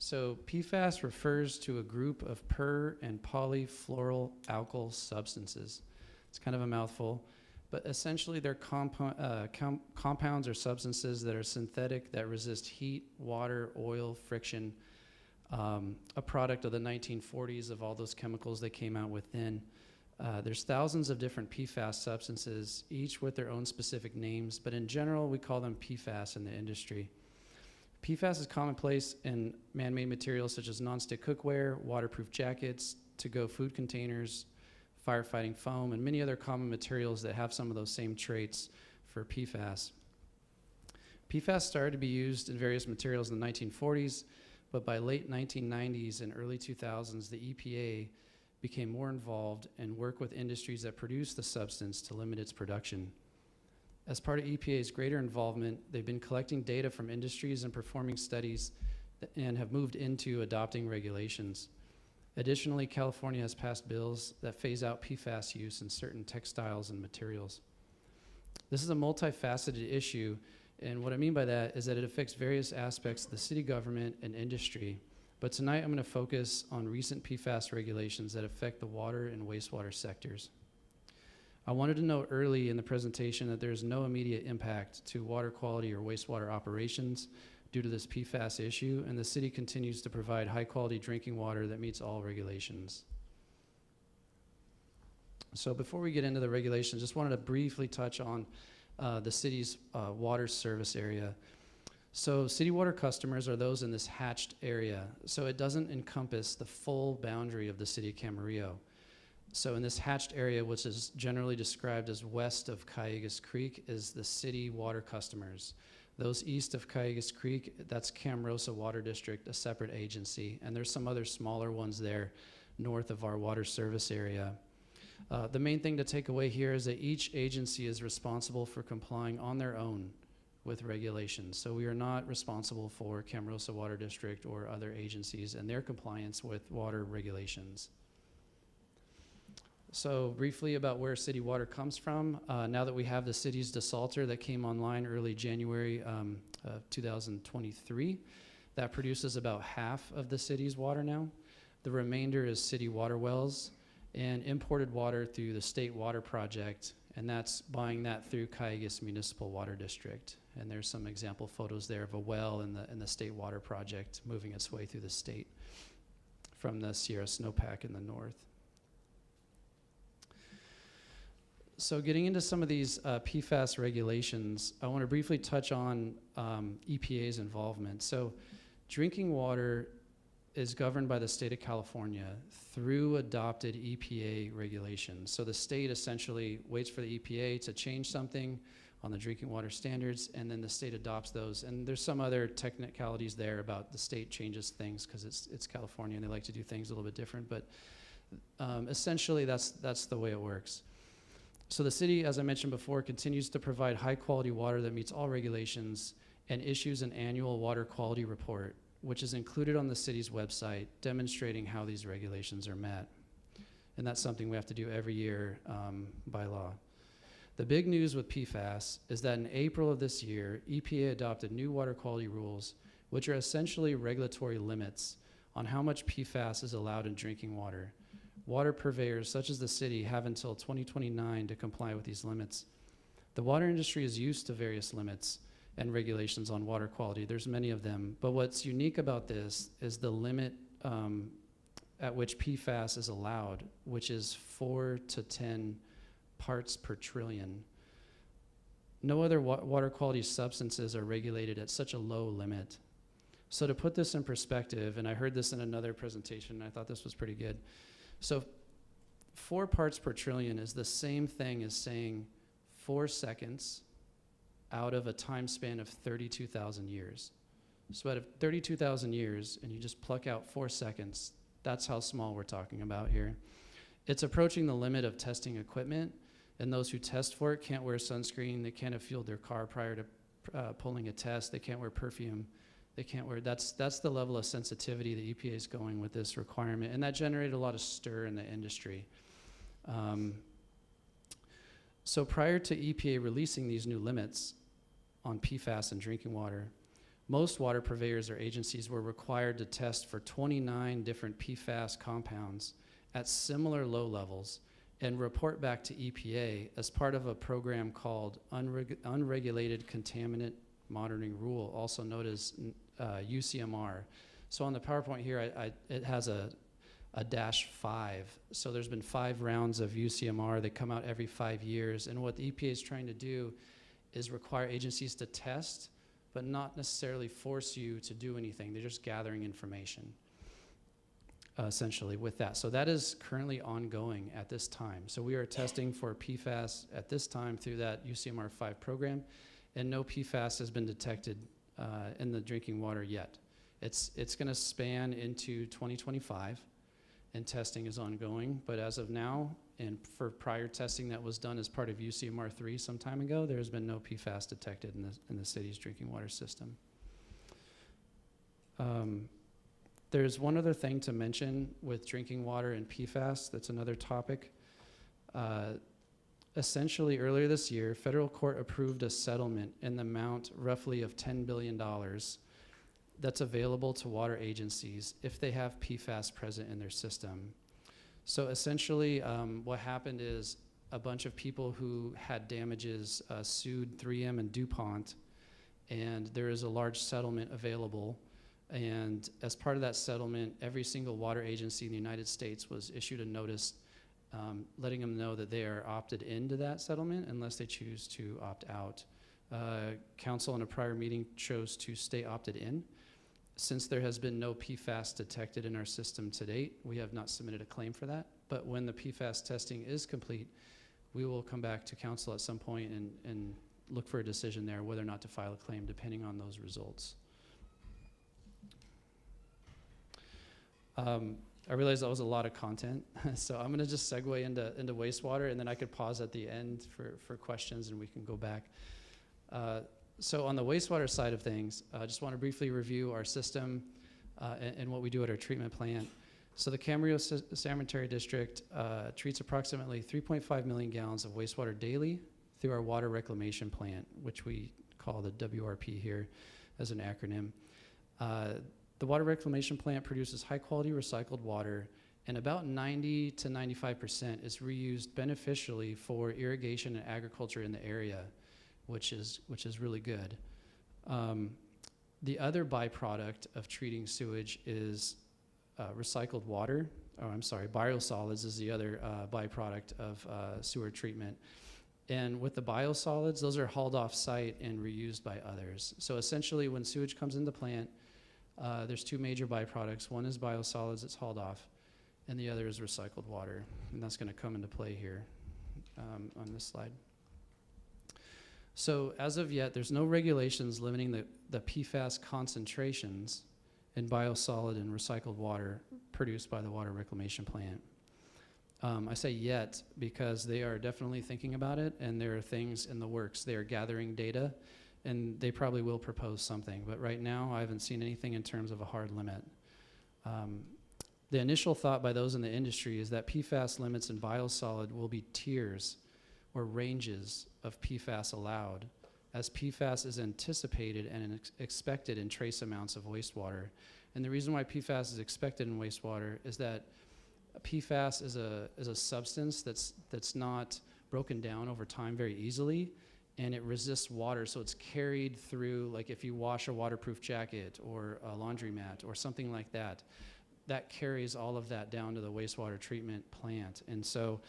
Speaker 9: So PFAS refers to a group of per- and polyfluoroalkyl substances. It's kind of a mouthful, but essentially they're compounds or substances that are synthetic, that resist heat, water, oil, friction, a product of the 1940s of all those chemicals that came out within. There's thousands of different PFAS substances, each with their own specific names, but in general, we call them PFAS in the industry. PFAS is commonplace in man-made materials such as nonstick cookware, waterproof jackets, to-go food containers, firefighting foam, and many other common materials that have some of those same traits for PFAS. PFAS started to be used in various materials in the 1940s, but by late 1990s and early 2000s, the EPA became more involved and worked with industries that produce the substance to limit its production. As part of EPA's greater involvement, they've been collecting data from industries and performing studies and have moved into adopting regulations. Additionally, California has passed bills that phase out PFAS use in certain textiles and materials. This is a multifaceted issue, and what I mean by that is that it affects various aspects of the city government and industry. But tonight I'm going to focus on recent PFAS regulations that affect the water and wastewater sectors. I wanted to note early in the presentation that there is no immediate impact to water quality or wastewater operations due to this PFAS issue, and the city continues to provide high-quality drinking water that meets all regulations. So before we get into the regulations, just wanted to briefly touch on the city's water service area. So city water customers are those in this hatched area, so it doesn't encompass the full boundary of the city of Camarillo. So in this hatched area, which is generally described as west of Cayugas Creek, is the city water customers. Those east of Cayugas Creek, that's Camarillo Water District, a separate agency, and there's some other smaller ones there north of our water service area. The main thing to take away here is that each agency is responsible for complying on their own with regulations. So we are not responsible for Camarillo Water District or other agencies and their compliance with water regulations. So briefly about where city water comes from, now that we have the city's desalter that came online early January 2023, that produces about half of the city's water now. The remainder is city water wells and imported water through the state water project, and that's buying that through Cayugas Municipal Water District. And there's some example photos there of a well in the state water project moving its way through the state from the Sierra Snowpack in the north. So getting into some of these PFAS regulations, I want to briefly touch on EPA's involvement. So drinking water is governed by the state of California through adopted EPA regulations. So the state essentially waits for the EPA to change something on the drinking water standards, and then the state adopts those. And there's some other technicalities there about the state changes things because it's California and they like to do things a little bit different. But essentially, that's the way it works. So the city, as I mentioned before, continues to provide high quality water that meets all regulations and issues an annual water quality report, which is included on the city's website, demonstrating how these regulations are met. And that's something we have to do every year by law. The big news with PFAS is that in April of this year, EPA adopted new water quality rules, which are essentially regulatory limits on how much PFAS is allowed in drinking water. Water purveyors, such as the city, have until 2029 to comply with these limits. The water industry is used to various limits and regulations on water quality. There's many of them, but what's unique about this is the limit at which PFAS is allowed, which is 4 to 10 parts per trillion. No other water quality substances are regulated at such a low limit. So to put this in perspective, and I heard this in another presentation, and I thought this was pretty good. So 4 parts per trillion is the same thing as saying 4 seconds out of a time span of 32,000 years. So out of 32,000 years, and you just pluck out 4 seconds, that's how small we're talking about here. It's approaching the limit of testing equipment, and those who test for it can't wear sunscreen, they can't have fueled their car prior to pulling a test, they can't wear perfume, they can't wear, that's the level of sensitivity the EPA is going with this requirement, and that generated a lot of stir in the industry. So prior to EPA releasing these new limits on PFAS in drinking water, most water purveyors or agencies were required to test for 29 different PFAS compounds at similar low levels and report back to EPA as part of a program called Unregulated Contaminant Monitoring Rule, also known as UCMR. So on the PowerPoint here, it has a -5. So there's been 5 rounds of UCMR. They come out every 5 years. And what the EPA is trying to do is require agencies to test, but not necessarily force you to do anything. They're just gathering information, essentially, with that. So that is currently ongoing at this time. So we are testing for PFAS at this time through that UCMR 5 program, and no PFAS has been detected in the drinking water yet. It's going to span into 2025, and testing is ongoing. But as of now, and for prior testing that was done as part of UCMR 3 some time ago, there has been no PFAS detected in the city's drinking water system. There's one other thing to mention with drinking water and PFAS. That's another topic. Essentially, earlier this year, federal court approved a settlement in the amount roughly of $10 billion that's available to water agencies if they have PFAS present in their system. So essentially, what happened is a bunch of people who had damages sued 3M and DuPont, and there is a large settlement available. And as part of that settlement, every single water agency in the United States was issued a notice letting them know that they are opted into that settlement unless they choose to opt out. Council in a prior meeting chose to stay opted in. Since there has been no PFAS detected in our system to date, we have not submitted a claim for that. But when the PFAS testing is complete, we will come back to council at some point and look for a decision there whether or not to file a claim depending on those results. I realize that was a lot of content, so I'm gonna just segue into wastewater, and then I could pause at the end for questions and we can go back. So on the wastewater side of things, I just want to briefly review our system and what we do at our treatment plant. So the Camarillo Sanitary District treats approximately 3.5 million gallons of wastewater daily through our water reclamation plant, which we call the WRP here as an acronym. The water reclamation plant produces high-quality recycled water, and about 90 to 95% is reused beneficially for irrigation and agriculture in the area, which is really good. The other byproduct of treating sewage is recycled water. Biosolids is the other byproduct of sewer treatment. And with the biosolids, those are hauled off site and reused by others. So essentially, when sewage comes in the plant, there's two major byproducts. One is biosolids that's hauled off, and the other is recycled water. And that's going to come into play here on this slide. So as of yet, there's no regulations limiting the PFAS concentrations in biosolid and recycled water produced by the water reclamation plant. I say yet because they are definitely thinking about it, and there are things in the works. They are gathering data, and they probably will propose something. But right now, I haven't seen anything in terms of a hard limit. The initial thought by those in the industry is that PFAS limits in biosolid will be tiers or ranges of PFAS allowed, as PFAS is anticipated and expected in trace amounts of wastewater. And the reason why PFAS is expected in wastewater is that PFAS is a substance that's not broken down over time very easily, and it resists water, so it's carried through, like if you wash a waterproof jacket or a laundromat or something like that, that carries all of that down to the wastewater treatment plant. And so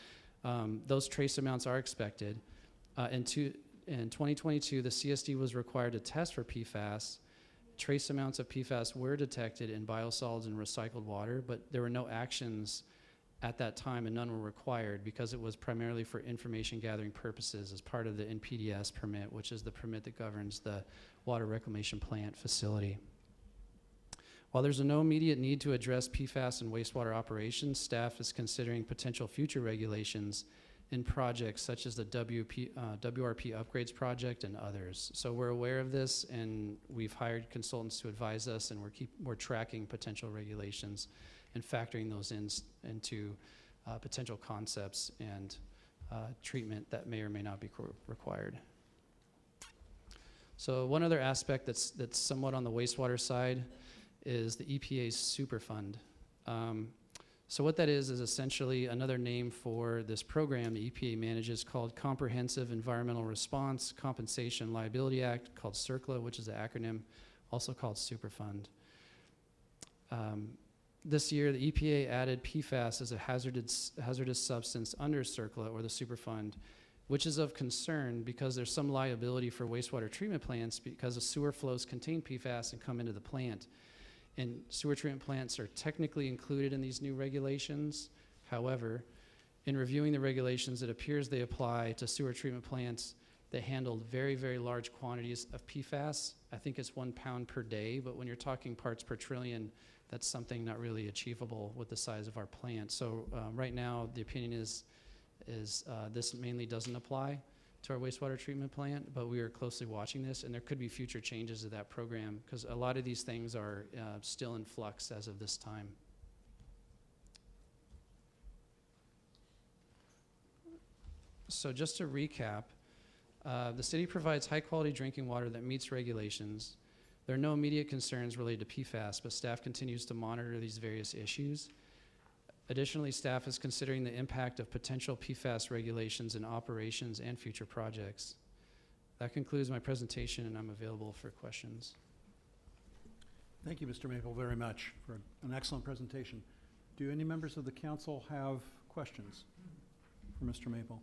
Speaker 9: those trace amounts are expected. In 2022, the CSD was required to test for PFAS. Trace amounts of PFAS were detected in biosolids and recycled water, but there were no actions at that time, and none were required because it was primarily for information gathering purposes as part of the NPDES permit, which is the permit that governs the water reclamation plant facility. While there's no immediate need to address PFAS in wastewater operations, staff is considering potential future regulations in projects such as the WRP upgrades project and others. So we're aware of this, and we've hired consultants to advise us, and we're tracking potential regulations and factoring those into potential concepts and treatment that may or may not be required. So one other aspect that's somewhat on the wastewater side is the EPA's Superfund. So what that is essentially another name for this program the EPA manages called Comprehensive Environmental Response Compensation Liability Act, called CERCLA, which is the acronym, also called Superfund. This year, the EPA added PFAS as a hazardous substance under CERCLA, or the Superfund, which is of concern because there's some liability for wastewater treatment plants because the sewer flows contain PFAS and come into the plant. And sewer treatment plants are technically included in these new regulations. However, in reviewing the regulations, it appears they apply to sewer treatment plants that handled very, very large quantities of PFAS. I think it's 1 pound per day, but when you're talking parts per trillion, that's something not really achievable with the size of our plant. So right now, the opinion is this mainly doesn't apply to our wastewater treatment plant, but we are closely watching this, and there could be future changes to that program because a lot of these things are still in flux as of this time. So just to recap, the city provides high-quality drinking water that meets regulations. There are no immediate concerns related to PFAS, but staff continues to monitor these various issues. Additionally, staff is considering the impact of potential PFAS regulations in operations and future projects. That concludes my presentation, and I'm available for questions.
Speaker 1: Thank you, Mr. Maple, very much for an excellent presentation. Do any members of the council have questions for Mr. Maple?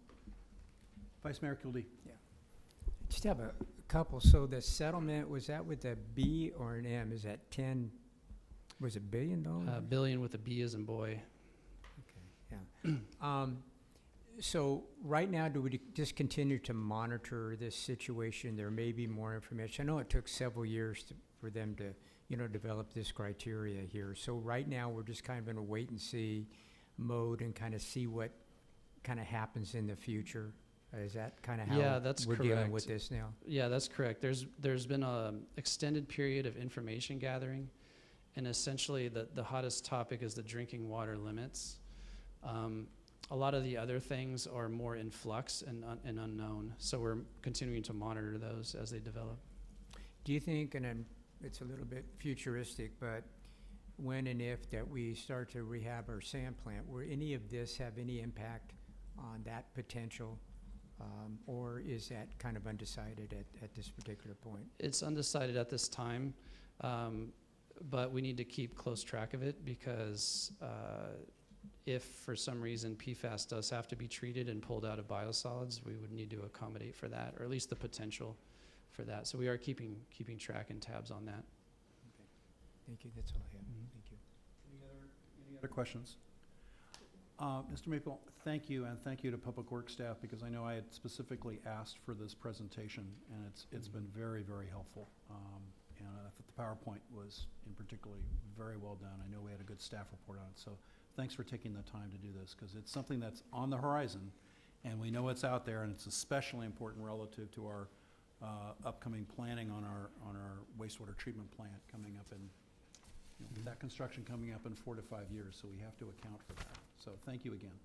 Speaker 1: Vice Mayor Kildee.
Speaker 5: Yeah. Just have a couple. So the settlement, was that with a B or an M? Is that 10, was it $1 billion?
Speaker 9: Billion with a B as in boy.
Speaker 5: Yeah. So right now, do we just continue to monitor this situation? There may be more information. I know it took several years for them to, develop this criteria here. So right now, we're just kind of in a wait and see mode and kind of see what kind of happens in the future. Is that kind of how we're dealing with this now? Yeah,
Speaker 9: that's correct. There's been an extended period of information gathering, and essentially the hottest topic is the drinking water limits. A lot of the other things are more in flux and unknown, so we're continuing to monitor those as they develop.
Speaker 5: Do you think, and it's a little bit futuristic, but when and if that we start to rehab our sand plant, will any of this have any impact on that potential? Or is that kind of undecided at this particular point?
Speaker 9: It's undecided at this time, but we need to keep close track of it because if for some reason PFAS does have to be treated and pulled out of biosolids, we would need to accommodate for that, or at least the potential for that. So we are keeping track and tabs on that.
Speaker 5: Okay. Thank you. That's all I have. Thank you.
Speaker 1: Any other questions? Mr. Maple, thank you, and thank you to Public Works staff, because I know I had specifically asked for this presentation, and it's been very, very helpful. And I thought the PowerPoint was, in particularly, very well done. I know we had a good staff report on it, so thanks for taking the time to do this, because it's something that's on the horizon, and we know it's out there, and it's especially important relative to our upcoming planning on our wastewater treatment plant coming up in, that construction coming up in 4 to 5 years, so we have to account for that. So thank you again.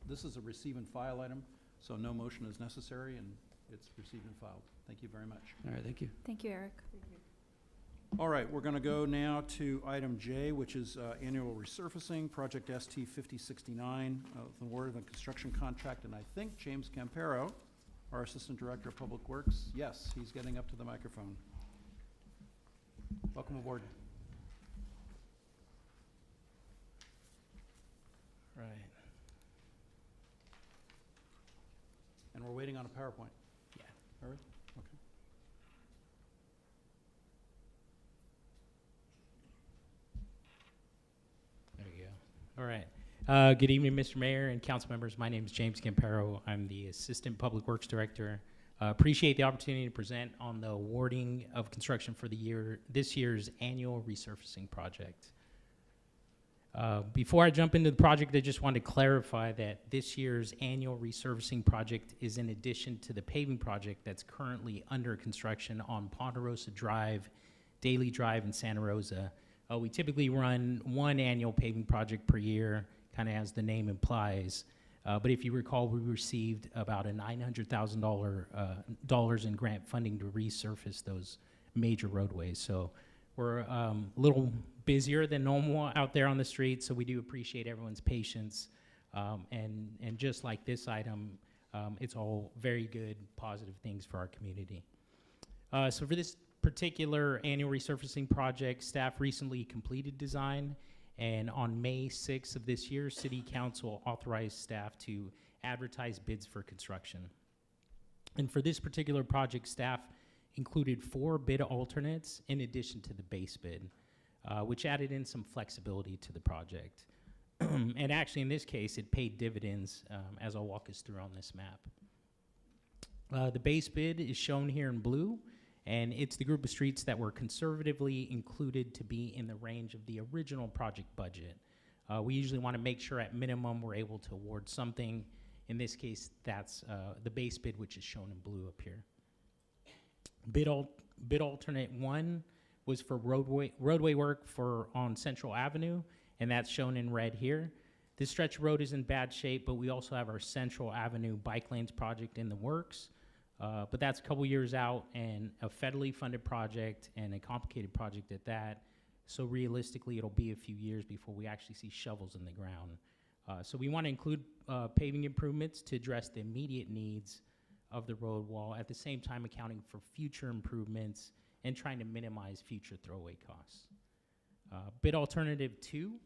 Speaker 1: This is a receive and file item, so no motion is necessary, and it's received and filed. Thank you very much.
Speaker 9: All right, thank you.
Speaker 2: Thank you, Eric.
Speaker 1: All right, we're going to go now to item J, which is annual resurfacing, project ST 5069, the award of a construction contract, and I think James Campero, our Assistant Director of Public Works, yes, he's getting up to the microphone. Welcome aboard.
Speaker 10: Right.
Speaker 1: And we're waiting on a PowerPoint.
Speaker 10: Yeah.
Speaker 1: Are we? Okay.
Speaker 10: There you go. All right. Good evening, Mr. Mayor and council members. My name is James Campero. I'm the Assistant Public Works Director. Appreciate the opportunity to present on the awarding of construction for this year's annual resurfacing project. Before I jump into the project, I just want to clarify that this year's annual resurfacing project is in addition to the paving project that's currently under construction on Ponderosa Drive, Daly Drive, and Santa Rosa. We typically run one annual paving project per year, kind of as the name implies. But if you recall, we received about a $900,000 in grant funding to resurface those major roadways. So we're a little busier than normal out there on the street, so we do appreciate everyone's patience. And just like this item, it's all very good, positive things for our community. So for this particular annual resurfacing project, staff recently completed design, and on May 6th of this year, City Council authorized staff to advertise bids for construction. And for this particular project, staff included 4 bid alternates in addition to the base bid, which added in some flexibility to the project. And actually, in this case, it paid dividends, as I'll walk us through on this map. The base bid is shown here in blue, and it's the group of streets that were conservatively included to be in the range of the original project budget. We usually want to make sure at minimum we're able to award something. In this case, that's the base bid, which is shown in blue up here. Bid alternate 1 was for roadway work on Central Avenue, and that's shown in red here. This stretch of road is in bad shape, but we also have our Central Avenue bike lanes project in the works. But that's a couple years out and a federally funded project and a complicated project at that. So realistically, it'll be a few years before we actually see shovels in the ground. So we want to include paving improvements to address the immediate needs of the road wall, at the same time accounting for future improvements and trying to minimize future throwaway costs. Bid alternate 2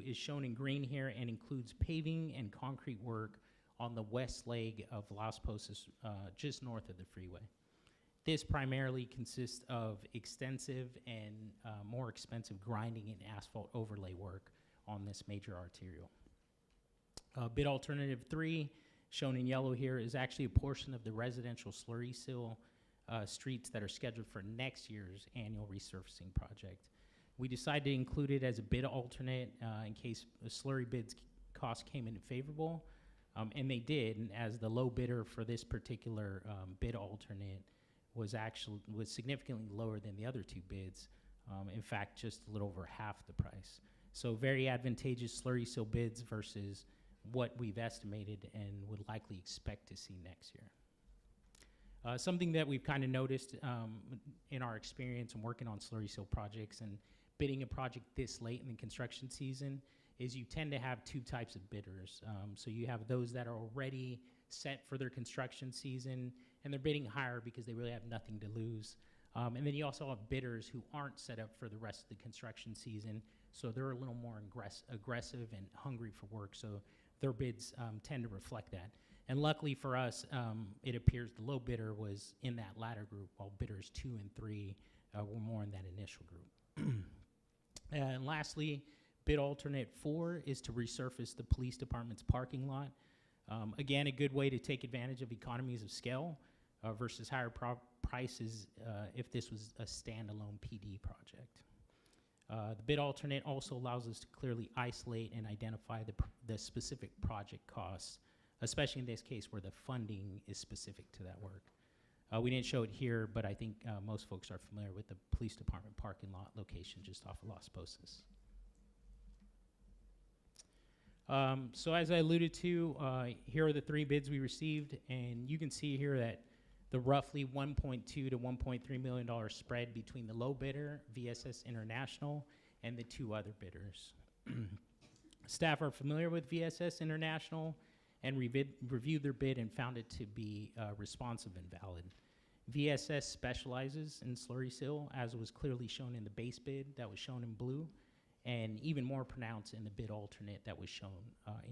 Speaker 10: is shown in green here and includes paving and concrete work on the west leg of Las Posas, just north of the freeway. This primarily consists of extensive and more expensive grinding and asphalt overlay work on this major arterial. Bid alternative 3, shown in yellow here, is actually a portion of the residential slurry seal streets that are scheduled for next year's annual resurfacing project. We decided to include it as a bid alternate in case the slurry bids cost came in favorable. And they did, and as the low bidder for this particular bid alternate was significantly lower than the other 2 bids. In fact, just a little over half the price. So very advantageous slurry seal bids versus what we've estimated and would likely expect to see next year. Something that we've kind of noticed in our experience in working on slurry seal projects and bidding a project this late in the construction season is you tend to have two types of bidders. So you have those that are already set for their construction season, and they're bidding higher because they really have nothing to lose. And then you also have bidders who aren't set up for the rest of the construction season, so they're a little more aggressive and hungry for work, so their bids tend to reflect that. And luckily for us, it appears the low bidder was in that latter group, while bidders 2 and 3 were more in that initial group. And lastly, bid alternate 4 is to resurface the police department's parking lot. Again, a good way to take advantage of economies of scale versus higher prices if this was a standalone PD project. The bid alternate also allows us to clearly isolate and identify the specific project costs, especially in this case where the funding is specific to that work. We didn't show it here, but I think most folks are familiar with the police department parking lot location just off of Las Posas. So as I alluded to, here are the 3 bids we received, and you can see here that the roughly $1.2 to $1.3 million spread between the low bidder, VSS International, and the 2 other bidders. Staff are familiar with VSS International and reviewed their bid and found it to be responsive and valid. VSS specializes in slurry seal, as was clearly shown in the base bid that was shown in blue, and even more pronounced in the bid alternate that was shown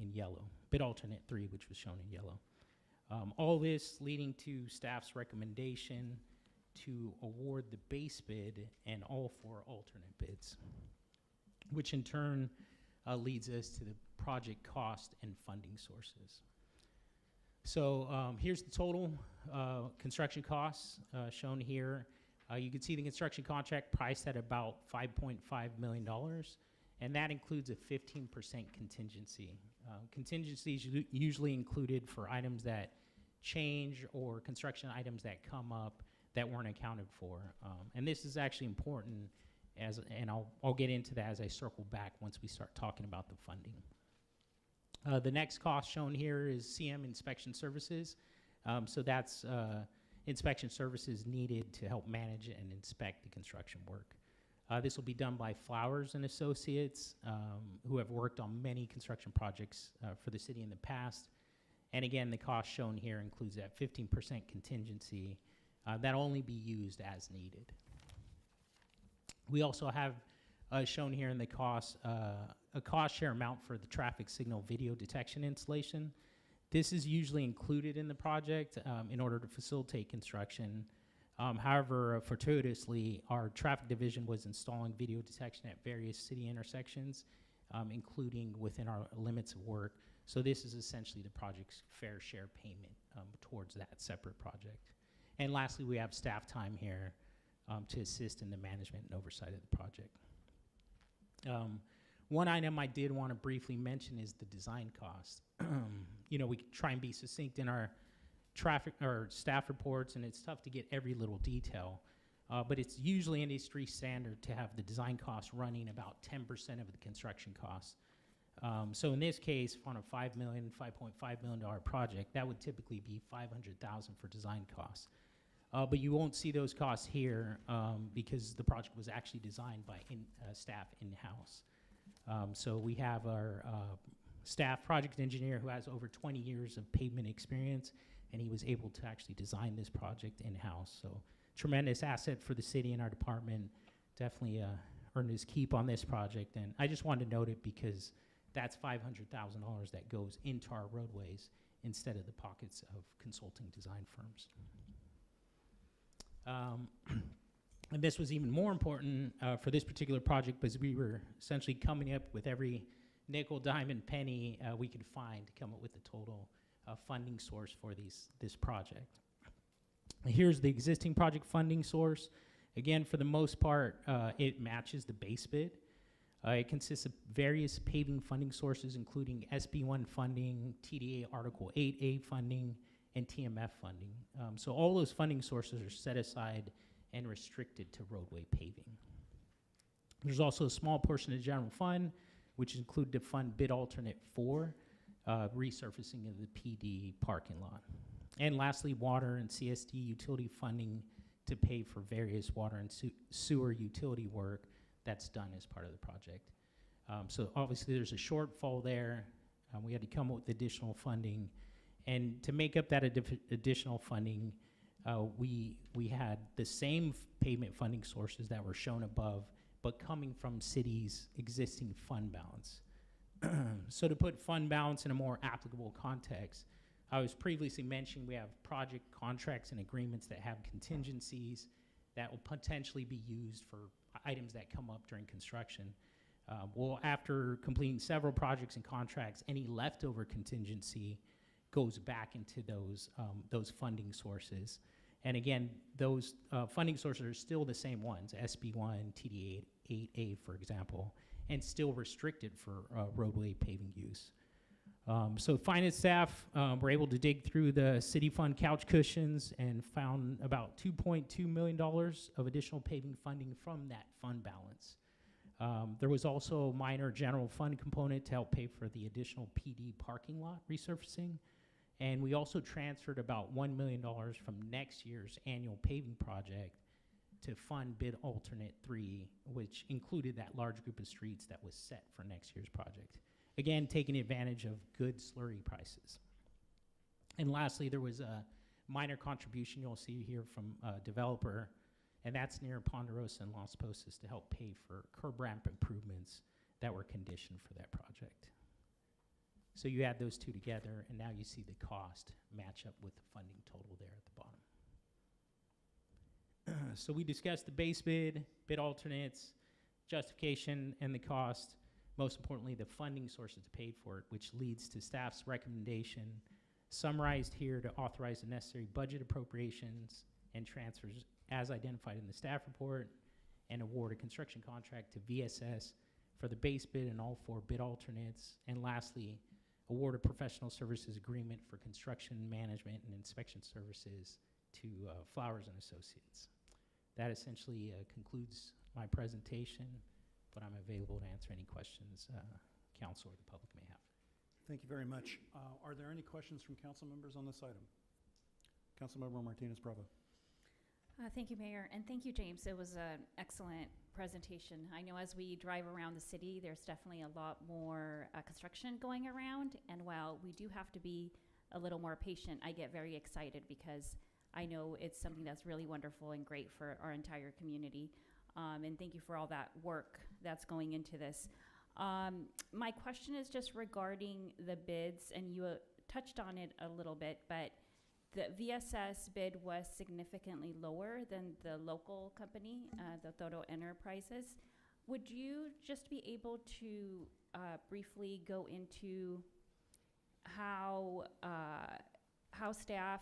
Speaker 10: in yellow. Bid alternate 3, which was shown in yellow. All this leading to staff's recommendation to award the base bid and all 4 alternate bids, which in turn leads us to the project cost and funding sources. So here's the total construction costs shown here. You can see the construction contract priced at about $5.5 million, and that includes a 15% contingency. Contingency is usually included for items that change or construction items that come up that weren't accounted for. And this is actually important, and I'll get into that as I circle back once we start talking about the funding. The next cost shown here is CM inspection services. So that's inspection services needed to help manage and inspect the construction work. This will be done by Flowers and Associates, who have worked on many construction projects for the city in the past. And again, the cost shown here includes that 15% contingency that'll only be used as needed. We also have shown here in the cost a cost share amount for the traffic signal video detection installation. This is usually included in the project in order to facilitate construction. However, fortuitously, our traffic division was installing video detection at various city intersections, including within our limits of work. So this is essentially the project's fair share payment towards that separate project. And lastly, we have staff time here to assist in the management and oversight of the project. One item I did want to briefly mention is the design cost. You know, we try and be succinct in our traffic or staff reports, and it's tough to get every little detail. But it's usually industry standard to have the design costs running about 10% of the construction costs. So in this case, on a $5.5 million project, that would typically be $500,000 for design costs. But you won't see those costs here because the project was actually designed by staff in-house. So we have our staff project engineer who has over 20 years of pavement experience, and he was able to actually design this project in-house. So tremendous asset for the city and our department. Definitely earned his keep on this project. And I just wanted to note it because that's $500,000 that goes into our roadways instead of the pockets of consulting design firms. And this was even more important for this particular project because we were essentially coming up with every nickel, dime, and penny we could find to come up with the total funding source for this project. Here's the existing project funding source. Again, for the most part, it matches the base bid. It consists of various paving funding sources, including SB1 funding, TDA Article 8A funding, and TMF funding. So all those funding sources are set aside and restricted to roadway paving. There's also a small portion of the general fund, which include to fund bid alternate 4, resurfacing of the PD parking lot. And lastly, water and CSD utility funding to pay for various water and sewer utility work that's done as part of the project. So obviously there's a shortfall there. We had to come up with additional funding. And to make up that additional funding, we had the same pavement funding sources that were shown above, but coming from cities' existing fund balance. So to put fund balance in a more applicable context, I was previously mentioning we have project contracts and agreements that have contingencies that will potentially be used for items that come up during construction. Well, after completing several projects and contracts, any leftover contingency goes back into those funding sources. And again, those funding sources are still the same ones, SB1, TD 8A, for example, and still restricted for roadway paving use. So finance staff were able to dig through the city fund couch cushions and found about $2.2 million of additional paving funding from that fund balance. There was also a minor general fund component to help pay for the additional PD parking lot resurfacing. And we also transferred about $1 million from next year's annual paving project to fund bid alternate 3, which included that large group of streets that was set for next year's project. Again, taking advantage of good slurry prices. And lastly, there was a minor contribution you'll see here from a developer, and that's near Ponderosa and Las Posas to help pay for curb ramp improvements that were conditioned for that project. So you add those two together, and now you see the cost match up with the funding total there at the bottom. So we discussed the base bid, bid alternates, justification, and the cost. Most importantly, the funding sources paid for it, which leads to staff's recommendation, summarized here to authorize the necessary budget appropriations and transfers as identified in the staff report, and award a construction contract to VSS for the base bid and all 4 bid alternates. And lastly, award a professional services agreement for construction management and inspection services to Flowers and Associates. That essentially concludes my presentation, but I'm available to answer any questions council or the public may have.
Speaker 1: Thank you very much. Are there any questions from council members on this item? Councilmember Martinez-Bravo.
Speaker 11: Thank you, Mayor, and thank you, James. It was an excellent presentation. I know as we drive around the city, there's definitely a lot more construction going around, and while we do have to be a little more patient, I get very excited because I know it's something that's really wonderful and great for our entire community. And thank you for all that work that's going into this. My question is just regarding the bids, and you touched on it a little bit, but the VSS bid was significantly lower than the local company, the Toro Enterprises. Would you just be able to briefly go into how staff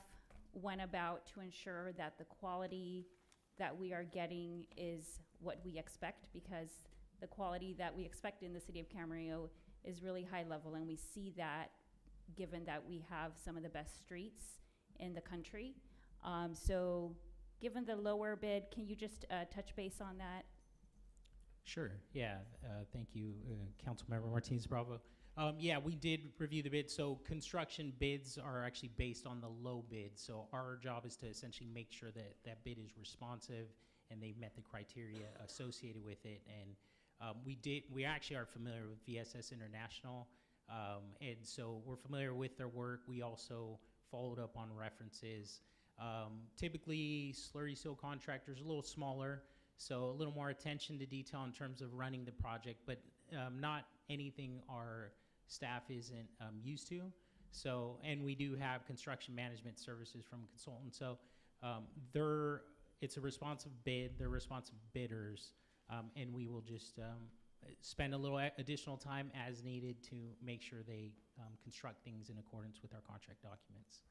Speaker 11: went about to ensure that the quality that we are getting is what we expect? Because the quality that we expect in the city of Camarillo is really high level, and we see that given that we have some of the best streets in the country. So given the lower bid, can you just touch base on that?
Speaker 10: Sure, yeah, thank you, Councilmember Martinez-Bravo. Yeah, we did review the bid. So construction bids are actually based on the low bid. So our job is to essentially make sure that that bid is responsive and they've met the criteria associated with it. And we actually are familiar with VSS International. And so we're familiar with their work. We also followed up on references. Typically, slurry seal contractors a little smaller, so a little more attention to detail in terms of running the project, but not anything our staff isn't used to. So, and we do have construction management services from consultants. So it's a responsive bid, they're responsive bidders, and we will just spend a little additional time as needed to make sure they construct things in accordance with our contract documents.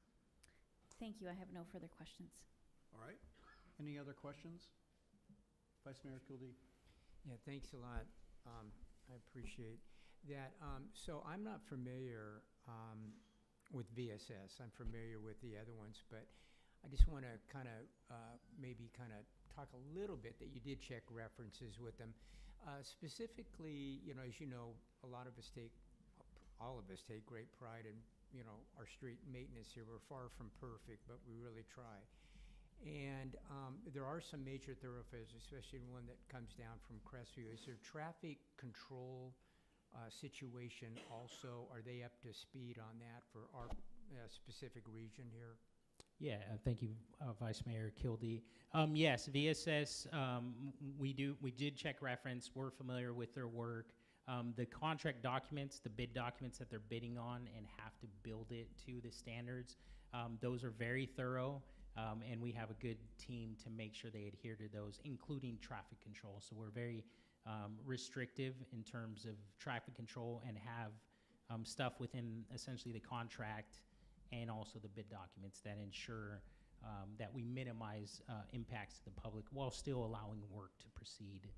Speaker 11: Thank you. I have no further questions.
Speaker 1: All right. Any other questions? Vice Mayor Kildee.
Speaker 5: Yeah, thanks a lot. I appreciate that. So I'm not familiar with VSS. I'm familiar with the other ones, but I just want to maybe talk a little bit that you did check references with them. Specifically, as you know, all of us take great pride in, our street maintenance here. We're far from perfect, but we really try. And there are some major thoroughfares, especially one that comes down from Crestview. Is there traffic control situation also? Are they up to speed on that for our specific region here?
Speaker 10: Yeah, thank you, Vice Mayor Kildee. Yes, VSS, we did check reference. We're familiar with their work. The contract documents, the bid documents that they're bidding on and have to build it to the standards, those are very thorough, and we have a good team to make sure they adhere to those, including traffic control. So we're very restrictive in terms of traffic control and have stuff within essentially the contract and also the bid documents that ensure that we minimize impacts to the public while still allowing work to proceed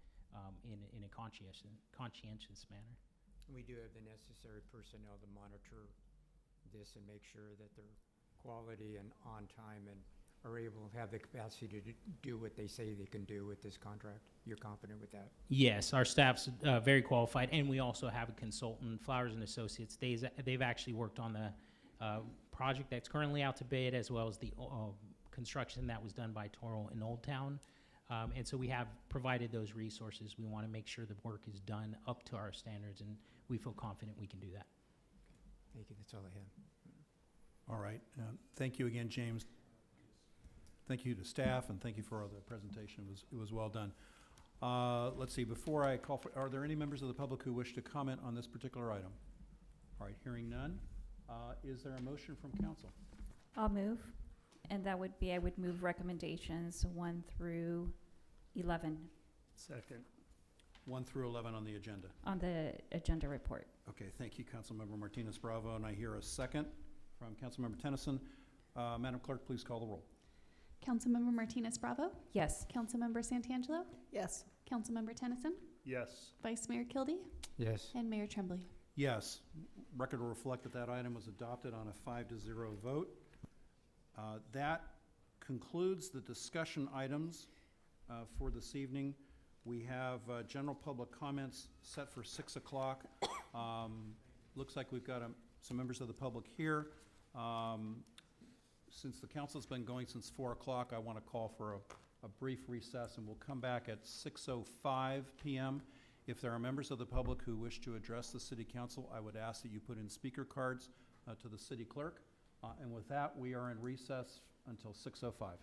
Speaker 10: in a conscientious manner.
Speaker 5: We do have the necessary personnel to monitor this and make sure that they're quality and on time and are able to have the capacity to do what they say they can do with this contract. You're confident with that?
Speaker 10: Yes, our staff's very qualified, and we also have a consultant, Flowers and Associates. They've actually worked on the project that's currently out to bid, as well as the construction that was done by Toro in Old Town. And so we have provided those resources. We want to make sure the work is done up to our standards, and we feel confident we can do that.
Speaker 5: Thank you. That's all I have.
Speaker 1: All right. Thank you again, James. Thank you to staff, and thank you for the presentation. It was well done. Let's see. Before I call for, are there any members of the public who wish to comment on this particular item? All right. Hearing none. Is there a motion from council?
Speaker 11: I'll move, and that would be, I would move recommendations 1 through 11
Speaker 7: Second.
Speaker 1: 1 through 11 on the agenda.
Speaker 11: on the agenda report.
Speaker 1: Okay, thank you, Councilmember Martinez Bravo, and I hear a second from Councilmember Tennyson. Madam Clerk, please call the roll.
Speaker 2: Councilmember Martinez Bravo,
Speaker 11: Yes.
Speaker 2: Councilmember Santangelo,
Speaker 4: Yes.
Speaker 2: Councilmember Tennyson,
Speaker 7: Yes.
Speaker 2: Vice Mayor Kildee,
Speaker 5: Yes.
Speaker 2: and Mayor Tremblay.
Speaker 1: Yes. Record will reflect that that item was adopted on a 5-0 vote. That concludes the discussion items for this evening. We have general public comments set for 6 o'clock. Looks like we've got some members of the public here. Since the council's been going since 4 o'clock, I want to call for a brief recess, and we'll come back at 6:05 p.m. If there are members of the public who wish to address the city council, I would ask that you put in speaker cards to the city clerk. And with that, we are in recess until 6:05.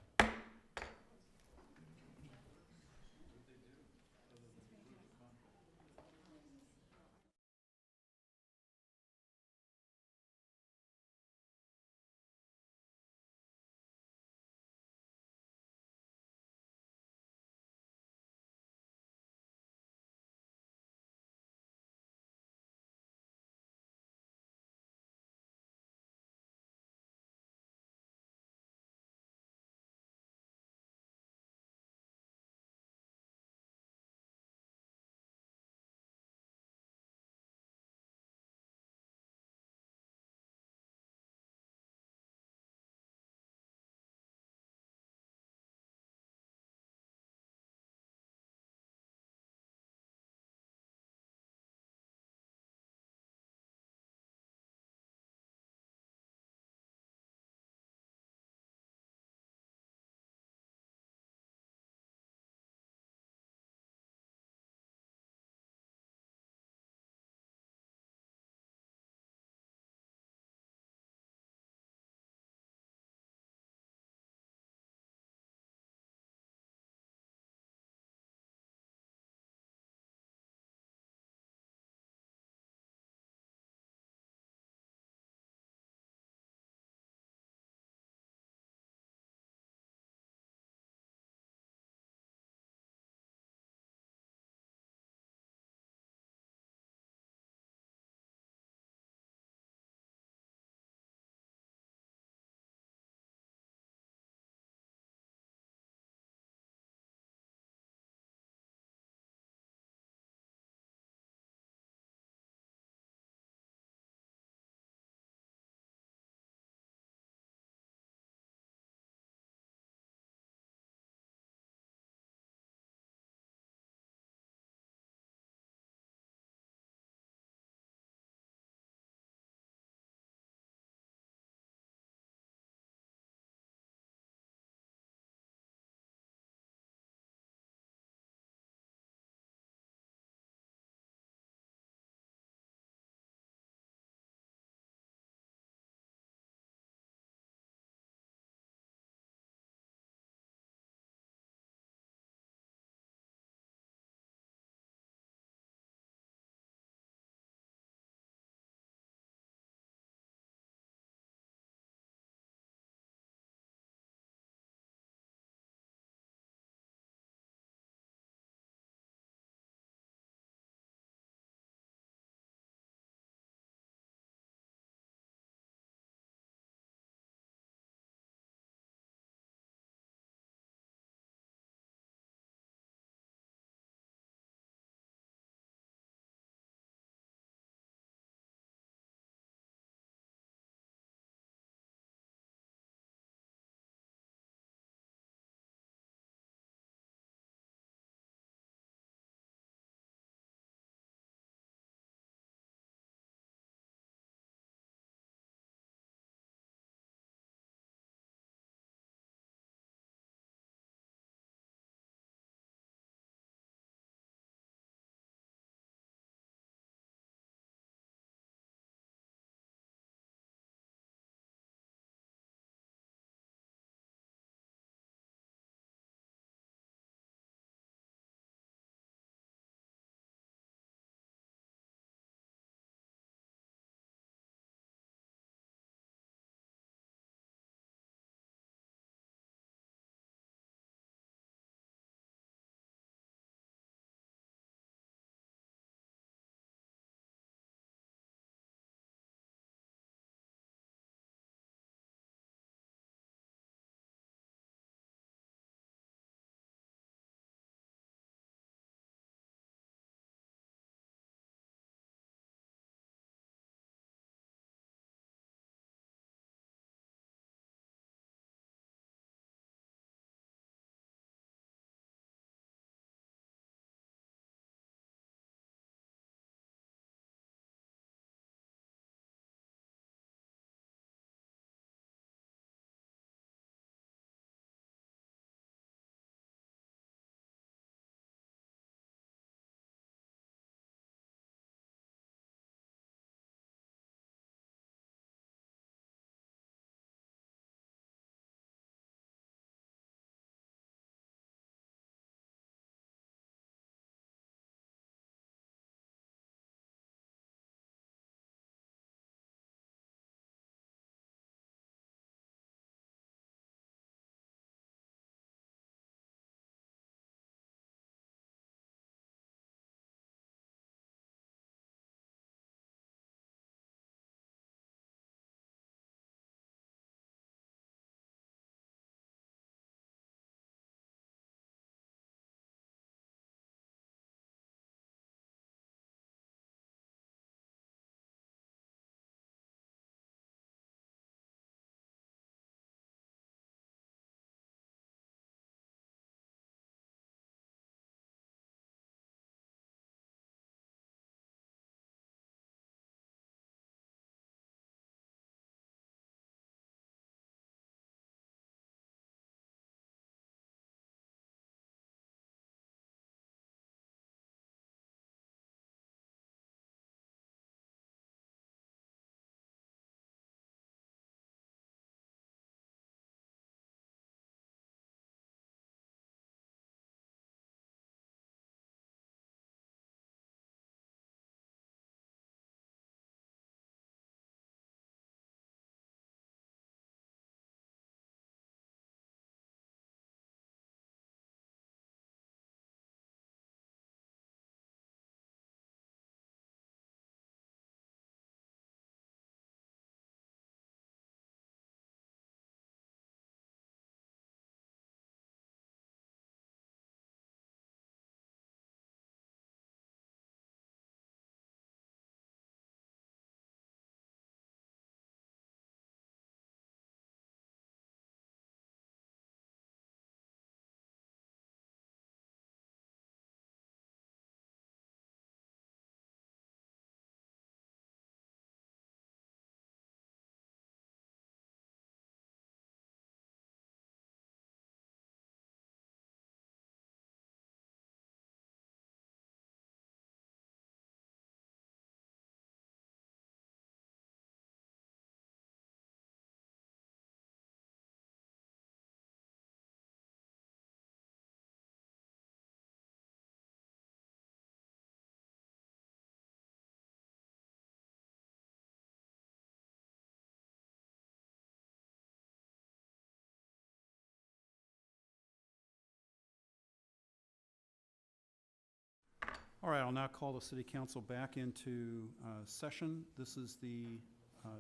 Speaker 1: All right, I'll now call the city council back into session. This is the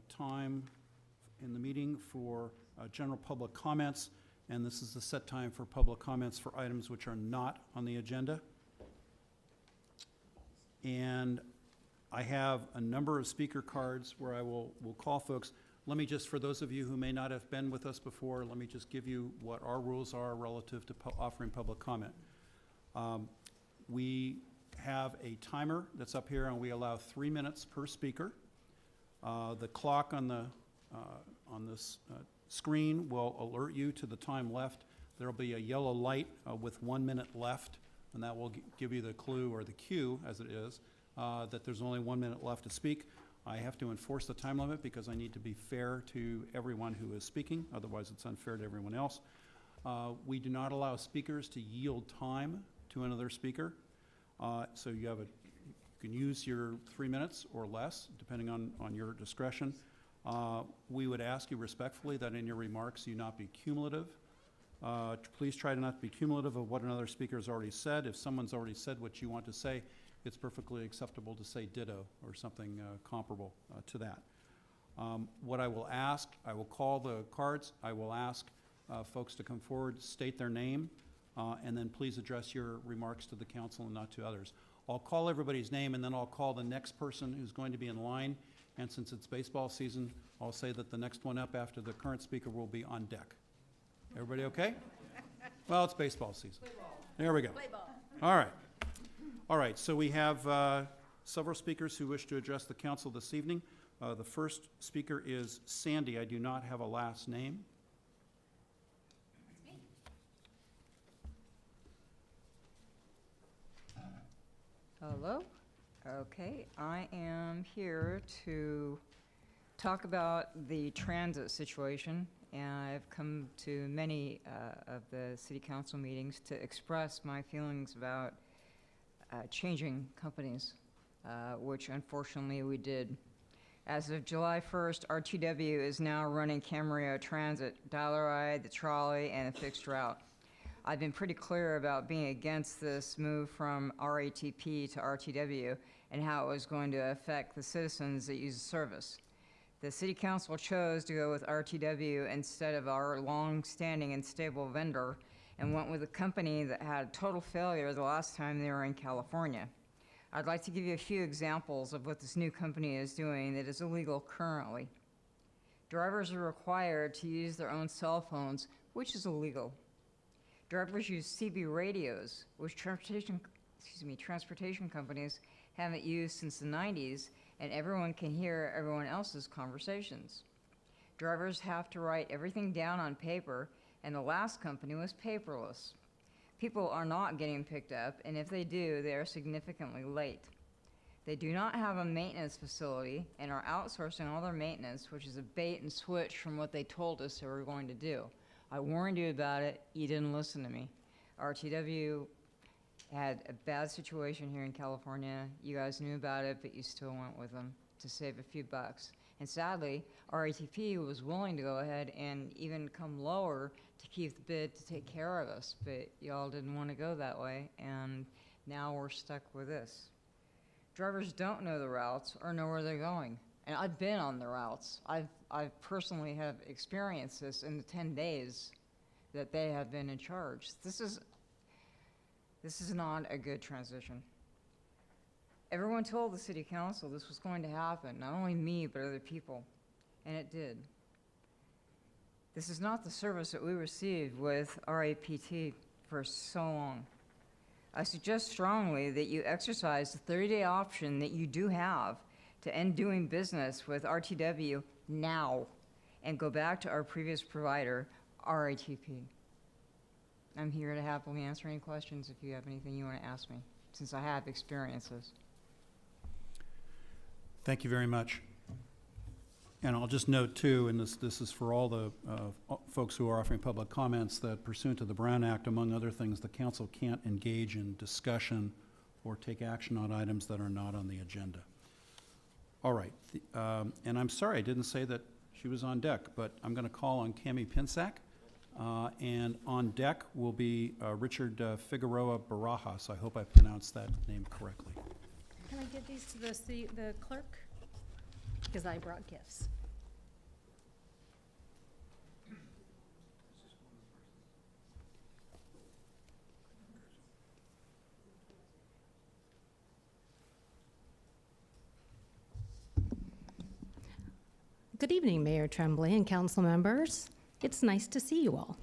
Speaker 1: time in the meeting for general public comments, and this is the set time for public comments for items which are not on the agenda. And I have a number of speaker cards where I will call folks. Let me just, for those of you who may not have been with us before, let me just give you what our rules are relative to offering public comment. We have a timer that's up here, and we allow 3 minutes per speaker. The clock on this screen will alert you to the time left. There will be a yellow light with 1 minute left, and that will give you the clue, or the cue as it is, that there's only 1 minute left to speak. I have to enforce the time limit because I need to be fair to everyone who is speaking, otherwise it's unfair to everyone else. We do not allow speakers to yield time to another speaker. So you can use your 3 minutes or less, depending on your discretion. We would ask you respectfully that in your remarks you not be cumulative. Please try to not be cumulative of what another speaker has already said. If someone's already said what you want to say, it's perfectly acceptable to say ditto or something comparable to that. What I will ask, I will call the cards. I will ask folks to come forward, state their name, and then please address your remarks to the council and not to others. I'll call everybody's name, and then I'll call the next person who's going to be in line. And since it's baseball season, I'll say that the next one up after the current speaker will be on deck. Everybody okay? Well, it's baseball season. There we go. All right. All right, so we have several speakers who wish to address the council this evening. The first speaker is Sandy. I do not have a last name.
Speaker 12: Hello. Okay, I am here to talk about the transit situation, and I've come to many of the city council meetings to express my feelings about changing companies, which unfortunately we did. As of July 1st, RTW is now running Camarillo Transit, Dial-A-Ride, the trolley, and a fixed route. I've been pretty clear about being against this move from RATP to RTW and how it was going to affect the citizens that use the service. The City Council chose to go with RTW instead of our long-standing and stable vendor, and went with a company that had total failure the last time they were in California. I'd like to give you a few examples of what this new company is doing that is illegal currently. Drivers are required to use their own cell phones, which is illegal. Drivers use CB radios, which transportation companies haven't used since the 90s, and everyone can hear everyone else's conversations. Drivers have to write everything down on paper, and the last company was paperless. People are not getting picked up, and if they do, they are significantly late. They do not have a maintenance facility and are outsourcing all their maintenance, which is a bait and switch from what they told us they were going to do. I warned you about it, you didn't listen to me. RTW had a bad situation here in California. You guys knew about it, but you still went with them to save a few bucks. And sadly, RATP was willing to go ahead and even come lower to keep the bid to take care of us, but y'all didn't want to go that way, and now we're stuck with this. Drivers don't know the routes or know where they're going. And I've been on the routes. I personally have experienced this in the 10 days that they have been in charge. This is not a good transition. Everyone told the city council this was going to happen, not only me, but other people, and it did. This is not the service that we received with RAPT for so long. I suggest strongly that you exercise the 30-day option that you do have to end doing business with RTW now and go back to our previous provider, RATP. I'm here to happily answer any questions if you have anything you want to ask me, since I have experiences.
Speaker 1: Thank you very much. And I'll just note too, and this is for all the folks who are offering public comments, that pursuant to the Brown Act, among other things, the council can't engage in discussion or take action on items that are not on the agenda. All right, and I'm sorry I didn't say that she was on deck, but I'm going to call on Cami Pinsack. And on deck will be Richard Figueroa Barajas. I hope I pronounced that name correctly.
Speaker 13: Can I give these to the clerk? Because I brought gifts. Good evening, Mayor Tremblay and council members. It's nice to see you all.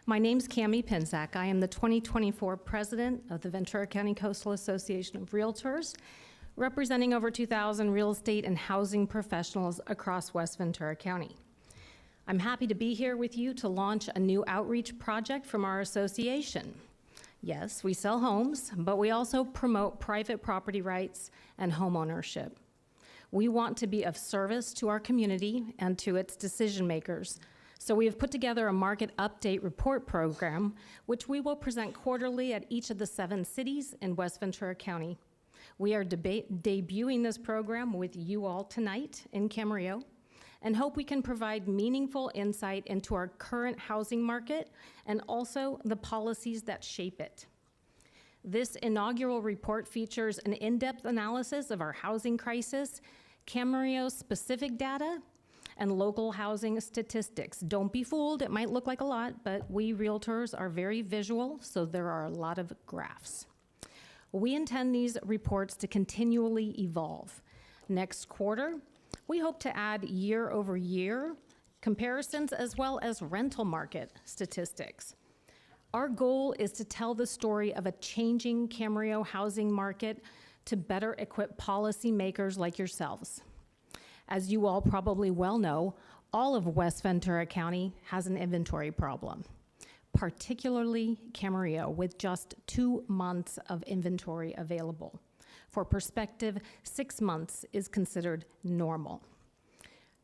Speaker 13: My name's Cammie Pinsack. I am the 2024 president of the Ventura County Coastal Association of Realtors, representing over 2,000 real estate and housing professionals across West Ventura County. I'm happy to be here with you to launch a new outreach project from our association. Yes, we sell homes, but we also promote private property rights and home ownership. We want to be of service to our community and to its decision makers. So we have put together a market update report program, which we will present quarterly at each of the 7 cities in West Ventura County. We are debuting this program with you all tonight in Camarillo and hope we can provide meaningful insight into our current housing market and also the policies that shape it. This inaugural report features an in-depth analysis of our housing crisis, Camarillo's specific data, and local housing statistics. Don't be fooled, it might look like a lot, but we realtors are very visual, so there are a lot of graphs. We intend these reports to continually evolve. Next quarter, we hope to add year-over-year comparisons as well as rental market statistics. Our goal is to tell the story of a changing Camarillo housing market to better equip policymakers like yourselves. As you all probably well know, all of West Ventura County has an inventory problem, particularly Camarillo, with just 2 months of inventory available. For perspective, 6 months is considered normal.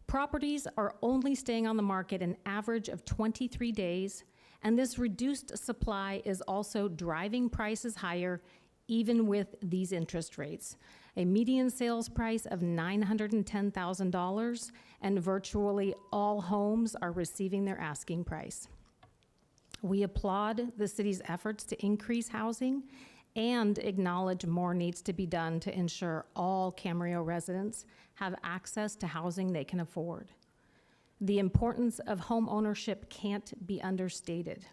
Speaker 13: Properties are only staying on the market an average of 23 days, and this reduced supply is also driving prices higher even with these interest rates. A median sales price of $910,000, and virtually all homes are receiving their asking price. We applaud the city's efforts to increase housing and acknowledge more needs to be done to ensure all Camarillo residents have access to housing they can afford. The importance of home ownership can't be understated.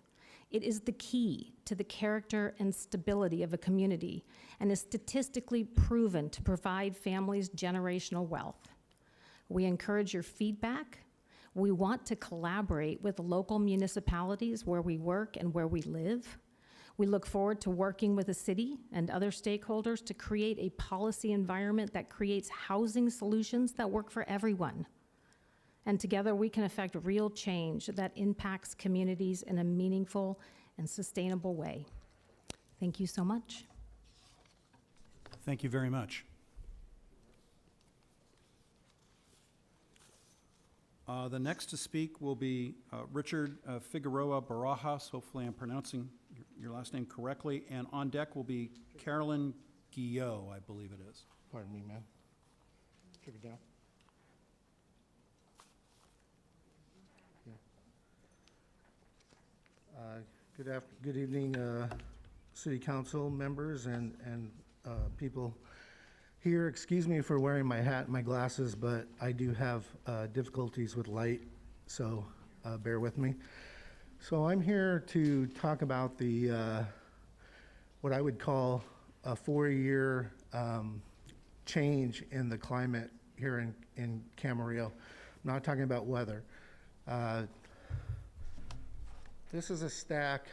Speaker 13: It is the key to the character and stability of a community and is statistically proven to provide families generational wealth. We encourage your feedback. We want to collaborate with local municipalities where we work and where we live. We look forward to working with the city and other stakeholders to create a policy environment that creates housing solutions that work for everyone. And together we can affect real change that impacts communities in a meaningful and sustainable way. Thank you so much.
Speaker 1: Thank you very much. The next to speak will be Richard Figueroa Barajas. Hopefully I'm pronouncing your last name correctly. And on deck will be Carolyn Guillot, I believe it is.
Speaker 14: Pardon me, ma'am. Took it down. Good evening, City Council members and people here. Excuse me for wearing my hat and my glasses, but I do have difficulties with light, so bear with me. So I'm here to talk about the what I would call a 4-year change in the climate here in Camarillo. I'm not talking about weather. This is a stack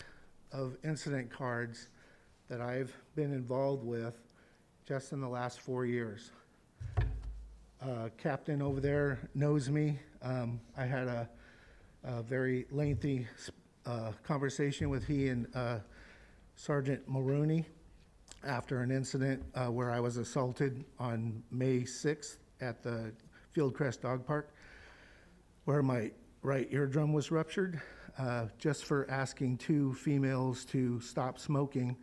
Speaker 14: of incident cards that I've been involved with just in the last 4 years. Captain over there knows me. I had a very lengthy conversation with he and Sergeant Maroney after an incident where I was assaulted on May 6th at the Fieldcrest Dog Park, where my right eardrum was ruptured. Just for asking 2 females to stop smoking,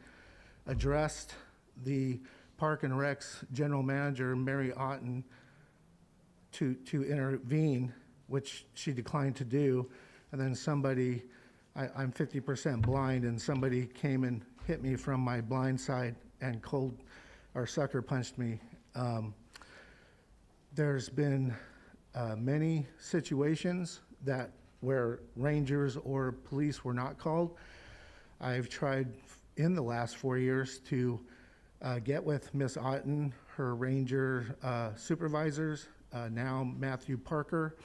Speaker 14: addressed the Park and Rec's general manager, Mary Otten, to intervene, which she declined to do, and then somebody I'm 50% blind, and somebody came and hit me from my blind side and sucker punched me. There's been many situations where rangers or police were not called. I've tried in the last 4 years to get with Miss Otten, her ranger supervisors, now Matthew Parker,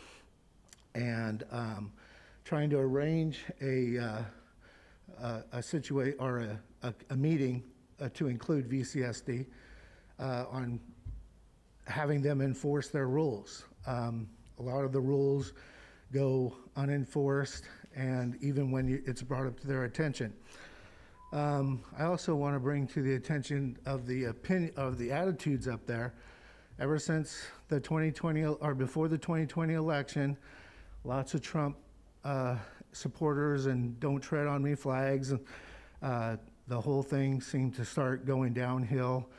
Speaker 14: and trying to arrange a meeting to include VCSD on having them enforce their rules. A lot of the rules go unenforced, and even when it's brought up to their attention. I also want to bring to the attention of the attitudes up there. Ever since the 2020 or before the 2020 election, lots of Trump supporters and "Don't tread on me" flags, and the whole thing seemed to start going downhill.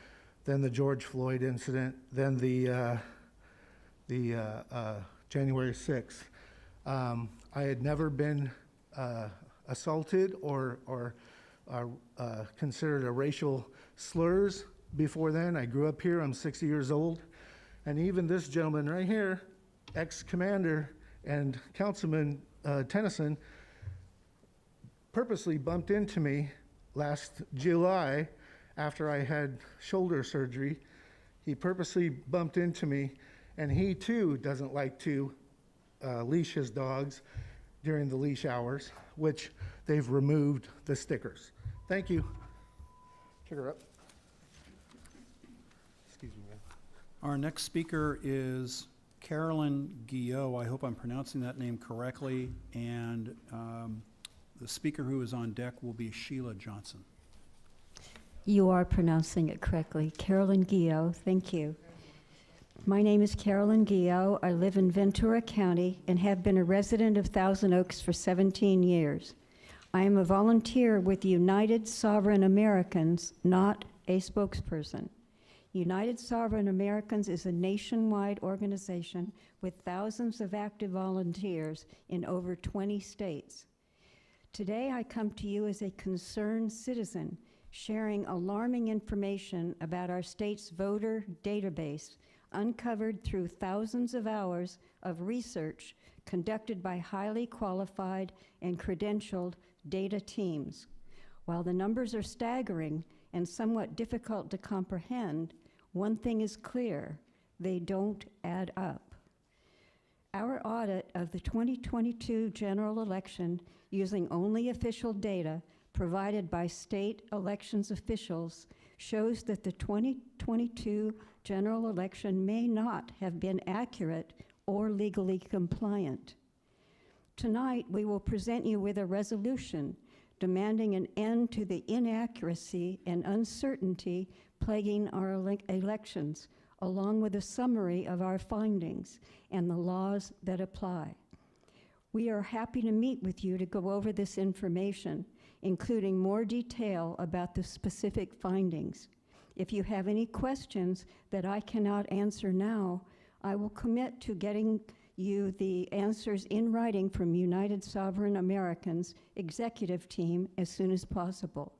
Speaker 14: Then the George Floyd incident, then the January 6th. I had never been assaulted or considered a racial slurs before then. I grew up here. I'm 60 years old. And even this gentleman right here, ex-commander and Councilman Tennyson, purposely bumped into me last July after I had shoulder surgery. He purposely bumped into me, and he too doesn't like to leash his dogs during the leash hours, which they've removed the stickers. Thank you. Pick her up. Excuse me, man.
Speaker 1: Our next speaker is Carolyn Guillot. I hope I'm pronouncing that name correctly. And the speaker who is on deck will be Sheila Johnson.
Speaker 15: You are pronouncing it correctly. Carolyn Guillot, thank you. My name is Carolyn Guillot. I live in Ventura County and have been a resident of Thousand Oaks for 17 years. I am a volunteer with United Sovereign Americans, not a spokesperson. United Sovereign Americans is a nationwide organization with thousands of active volunteers in over 20 states. Today I come to you as a concerned citizen, sharing alarming information about our state's voter database uncovered through thousands of hours of research conducted by highly qualified and credentialed data teams. While the numbers are staggering and somewhat difficult to comprehend, one thing is clear: they don't add up. Our audit of the 2022 general election using only official data provided by state elections officials shows that the 2022 general election may not have been accurate or legally compliant. Tonight, we will present you with a resolution demanding an end to the inaccuracy and uncertainty plaguing our elections, along with a summary of our findings and the laws that apply. We are happy to meet with you to go over this information, including more detail about the specific findings. If you have any questions that I cannot answer now, I will commit to getting you the answers in writing from United Sovereign Americans executive team as soon as possible.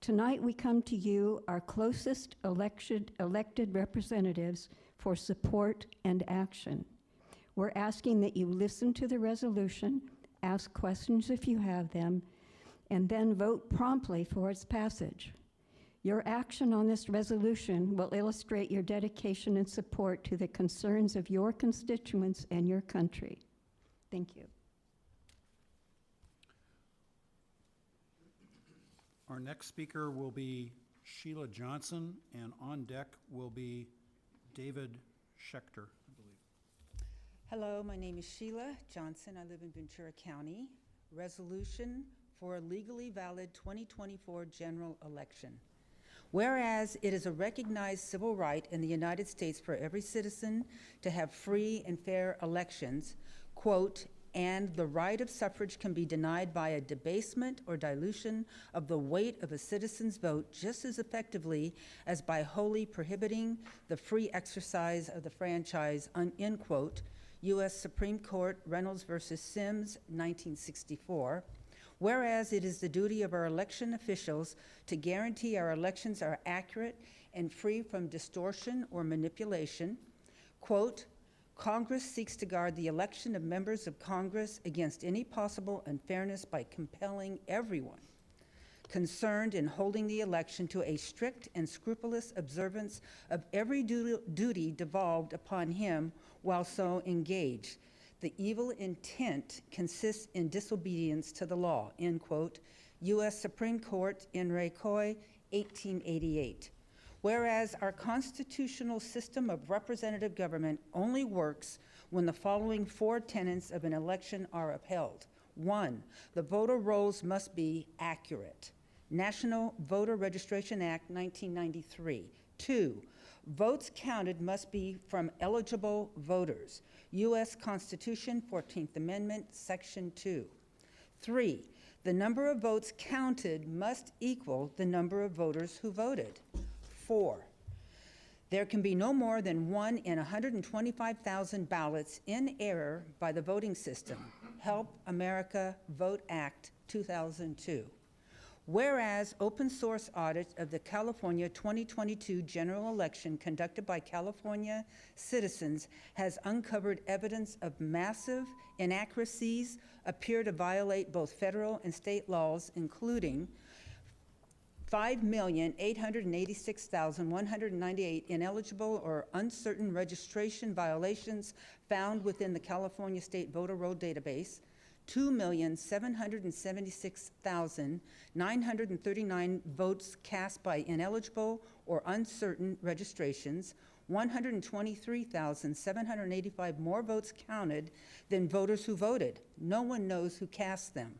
Speaker 15: Tonight we come to you, our closest elected representatives, for support and action. We're asking that you listen to the resolution, ask questions if you have them, and then vote promptly for its passage. Your action on this resolution will illustrate your dedication and support to the concerns of your constituents and your country. Thank you.
Speaker 1: Our next speaker will be Sheila Johnson, and on deck will be David Schechter, I believe.
Speaker 16: Hello, my name is Sheila Johnson. I live in Ventura County. Resolution for a legally valid 2024 general election. Whereas it is a recognized civil right in the United States for every citizen to have free and fair elections, quote, and the right of suffrage can be denied by a debasement or dilution of the weight of a citizen's vote just as effectively as by wholly prohibiting the free exercise of the franchise, end quote, U.S. Supreme Court, Reynolds versus Sims, 1964. Whereas it is the duty of our election officials to guarantee our elections are accurate and free from distortion or manipulation. Quote, Congress seeks to guard the election of members of Congress against any possible unfairness by compelling everyone concerned in holding the election to a strict and scrupulous observance of every duty devolved upon him while so engaged. The evil intent consists in disobedience to the law, end quote. U.S. Supreme Court in Re Coy, 1888. Whereas our constitutional system of representative government only works when the following four tenets of an election are upheld. 1, the voter rolls must be accurate. National Voter Registration Act, 1993. 2, votes counted must be from eligible voters. U.S. Constitution, 14th Amendment, Section 2. 3, the number of votes counted must equal the number of voters who voted. 4, there can be no more than 1 in 125,000 ballots in error by the voting system. Help America Vote Act, 2002. Whereas open source audit of the California 2022 general election conducted by California citizens has uncovered evidence of massive inaccuracies appear to violate both federal and state laws, including 5,886,198 ineligible or uncertain registration violations found within the California State Voter Roll Database, 2,766,939 votes cast by ineligible or uncertain registrations, 123,785 more votes counted than voters who voted. No one knows who cast them.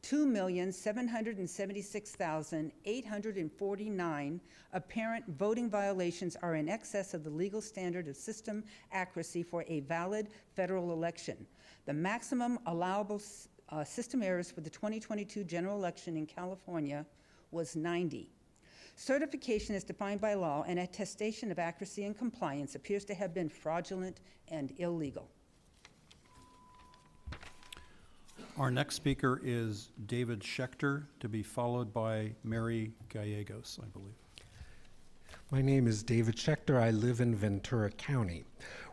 Speaker 16: 2,776,849 apparent voting violations are in excess of the legal standard of system accuracy for a valid federal election. The maximum allowable system errors for the 2022 general election in California was 90. Certification as defined by law and attestation of accuracy and compliance appears to have been fraudulent and illegal.
Speaker 1: Our next speaker is David Schechter, to be followed by Mary Gallegos, I believe.
Speaker 17: My name is David Schechter. I live in Ventura County.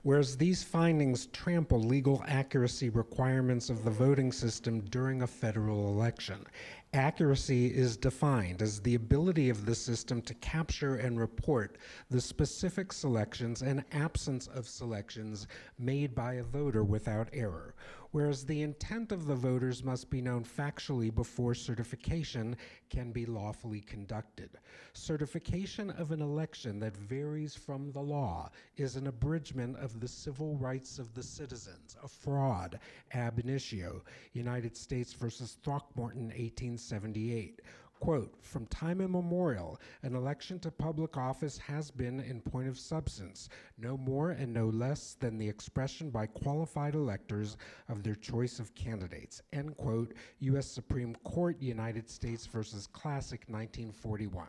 Speaker 17: Whereas these findings trample legal accuracy requirements of the voting system during a federal election. Accuracy is defined as the ability of the system to capture and report the specific selections and absence of selections made by a voter without error, whereas the intent of the voters must be known factually before certification can be lawfully conducted. Certification of an election that varies from the law is an abridgment of the civil rights of the citizens, a fraud, ab initio, United States versus Throckmorton, 1878. Quote, from time immemorial, an election to public office has been, in point of substance, no more and no less than the expression by qualified electors of their choice of candidates. End quote, U.S. Supreme Court, United States versus Classic, 1941.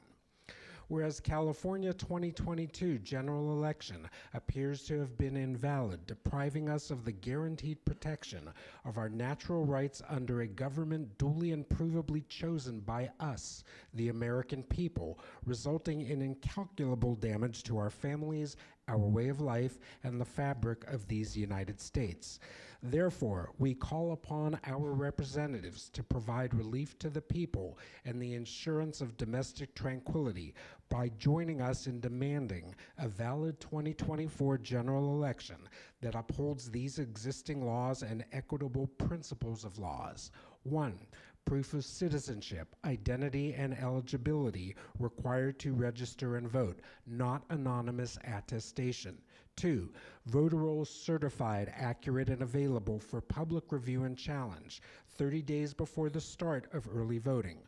Speaker 17: Whereas California 2022 general election appears to have been invalid, depriving us of the guaranteed protection of our natural rights under a government duly and provably chosen by us, the American people, resulting in incalculable damage to our families, our way of life, and the fabric of these United States. Therefore, we call upon our representatives to provide relief to the people and the assurance of domestic tranquility by joining us in demanding a valid 2024 general election that upholds these existing laws and equitable principles of laws. 1, proof of citizenship, identity, and eligibility required to register and vote, not anonymous attestation. 2, voter rolls certified, accurate, and available for public review and challenge 30 days before the start of early voting.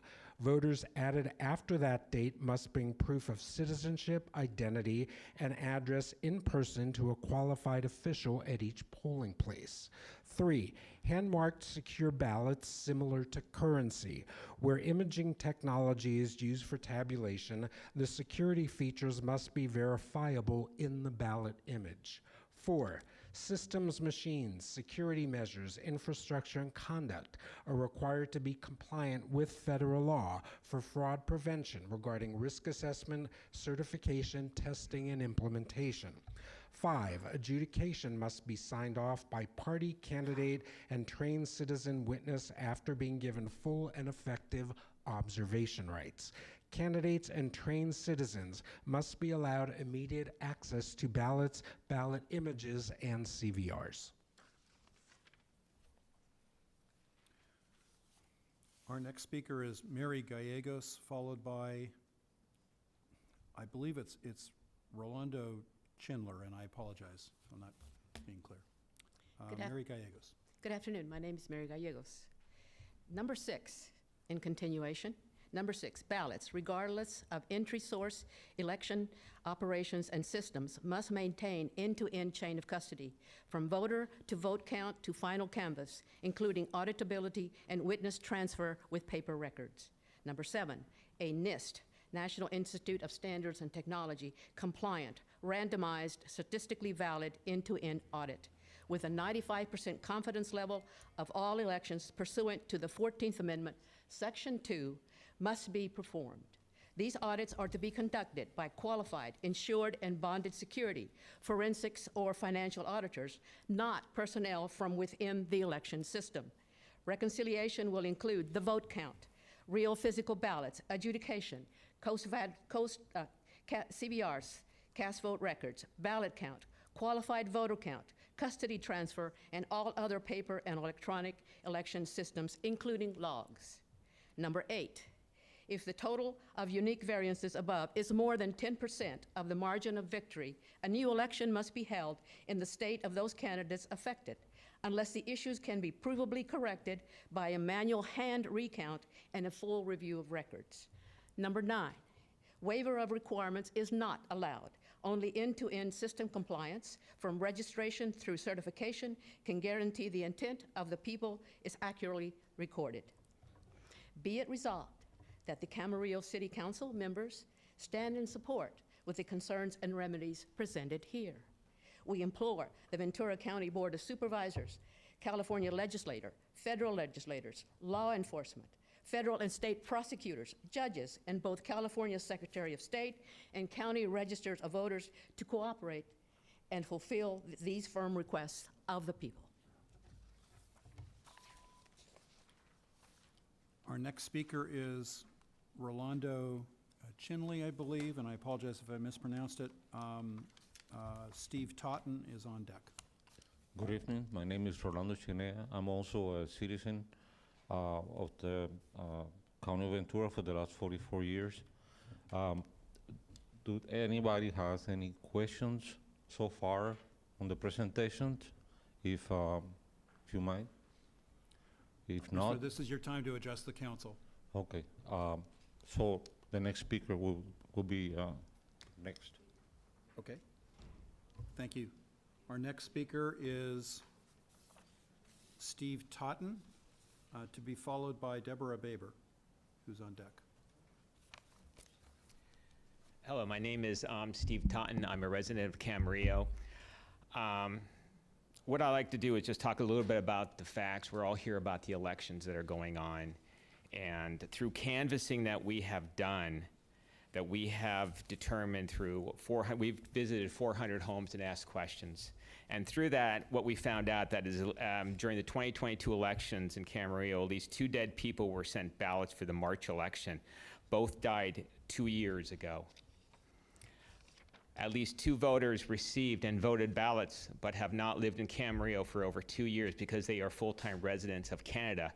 Speaker 17: Voters added after that date must bring proof of citizenship, identity, and address in person to a qualified official at each polling place. 3, hand-marked secure ballots similar to currency. Where imaging technology is used for tabulation, the security features must be verifiable in the ballot image. 4, Systems, machines, security measures, infrastructure, and conduct are required to be compliant with federal law for fraud prevention regarding risk assessment, certification, testing, and implementation. 5, adjudication must be signed off by party, candidate, and trained citizen witness after being given full and effective observation rights. Candidates and trained citizens must be allowed immediate access to ballots, ballot images, and CVRs.
Speaker 1: Our next speaker is Mary Gallegos, followed by, I believe it's Rolando Schindler, and I apologize if I'm not being clear. Mary Gallegos.
Speaker 18: Good afternoon. My name is Mary Gallegos. Number 6, in continuation. Number 6, ballots, regardless of entry source, election operations and systems, must maintain end-to-end chain of custody, from voter to vote count to final canvass, including auditability and witness transfer with paper records. Number 7, a NIST, National Institute of Standards and Technology, compliant, randomized, statistically valid end-to-end audit with a 95% confidence level of all elections pursuant to the 14th Amendment, Section 2, must be performed. These audits are to be conducted by qualified, insured, and bonded security, forensics, or financial auditors, not personnel from within the election system. Reconciliation will include the vote count, real physical ballots, adjudication, CVRs, cast vote records, ballot count, qualified voter count, custody transfer, and all other paper and electronic election systems, including logs. Number 8, if the total of unique variances above is more than 10% of the margin of victory, a new election must be held in the state of those candidates affected, unless the issues can be provably corrected by a manual hand recount and a full review of records. Number 9, waiver of requirements is not allowed. Only end-to-end system compliance, from registration through certification, can guarantee the intent of the people is accurately recorded. Be it resolved that the Camarillo City Council members stand in support with the concerns and remedies presented here. We implore the Ventura County Board of Supervisors, California legislator, federal legislators, law enforcement, federal and state prosecutors, judges, and both California's Secretary of State and county registers of voters to cooperate and fulfill these firm requests of the people.
Speaker 1: Our next speaker is Rolando Chinley, I believe, and I apologize if I mispronounced it. Steve Totten is on deck.
Speaker 19: Good evening. My name is Rolando Chinea. I'm also a citizen of the County of Ventura for the last 44 years. Do anybody has any questions so far on the presentations? If you might. If not,
Speaker 1: So this is your time to address the council.
Speaker 19: okay. So the next speaker will be next.
Speaker 1: Okay. Thank you. Our next speaker is Steve Totten, to be followed by Deborah Baber, who's on deck.
Speaker 20: Hello, my name is Steve Totten. I'm a resident of Camarillo. What I like to do is just talk a little bit about the facts. We're all here about the elections that are going on. And through canvassing that we have done, that we have determined through we've visited 400 homes and asked questions. And through that, what we found out that is during the 2022 elections in Camarillo, at least 2 dead people were sent ballots for the March election. Both died 2 years ago. At least 2 voters received and voted ballots, but have not lived in Camarillo for over 2 years because they are full-time residents of Canada.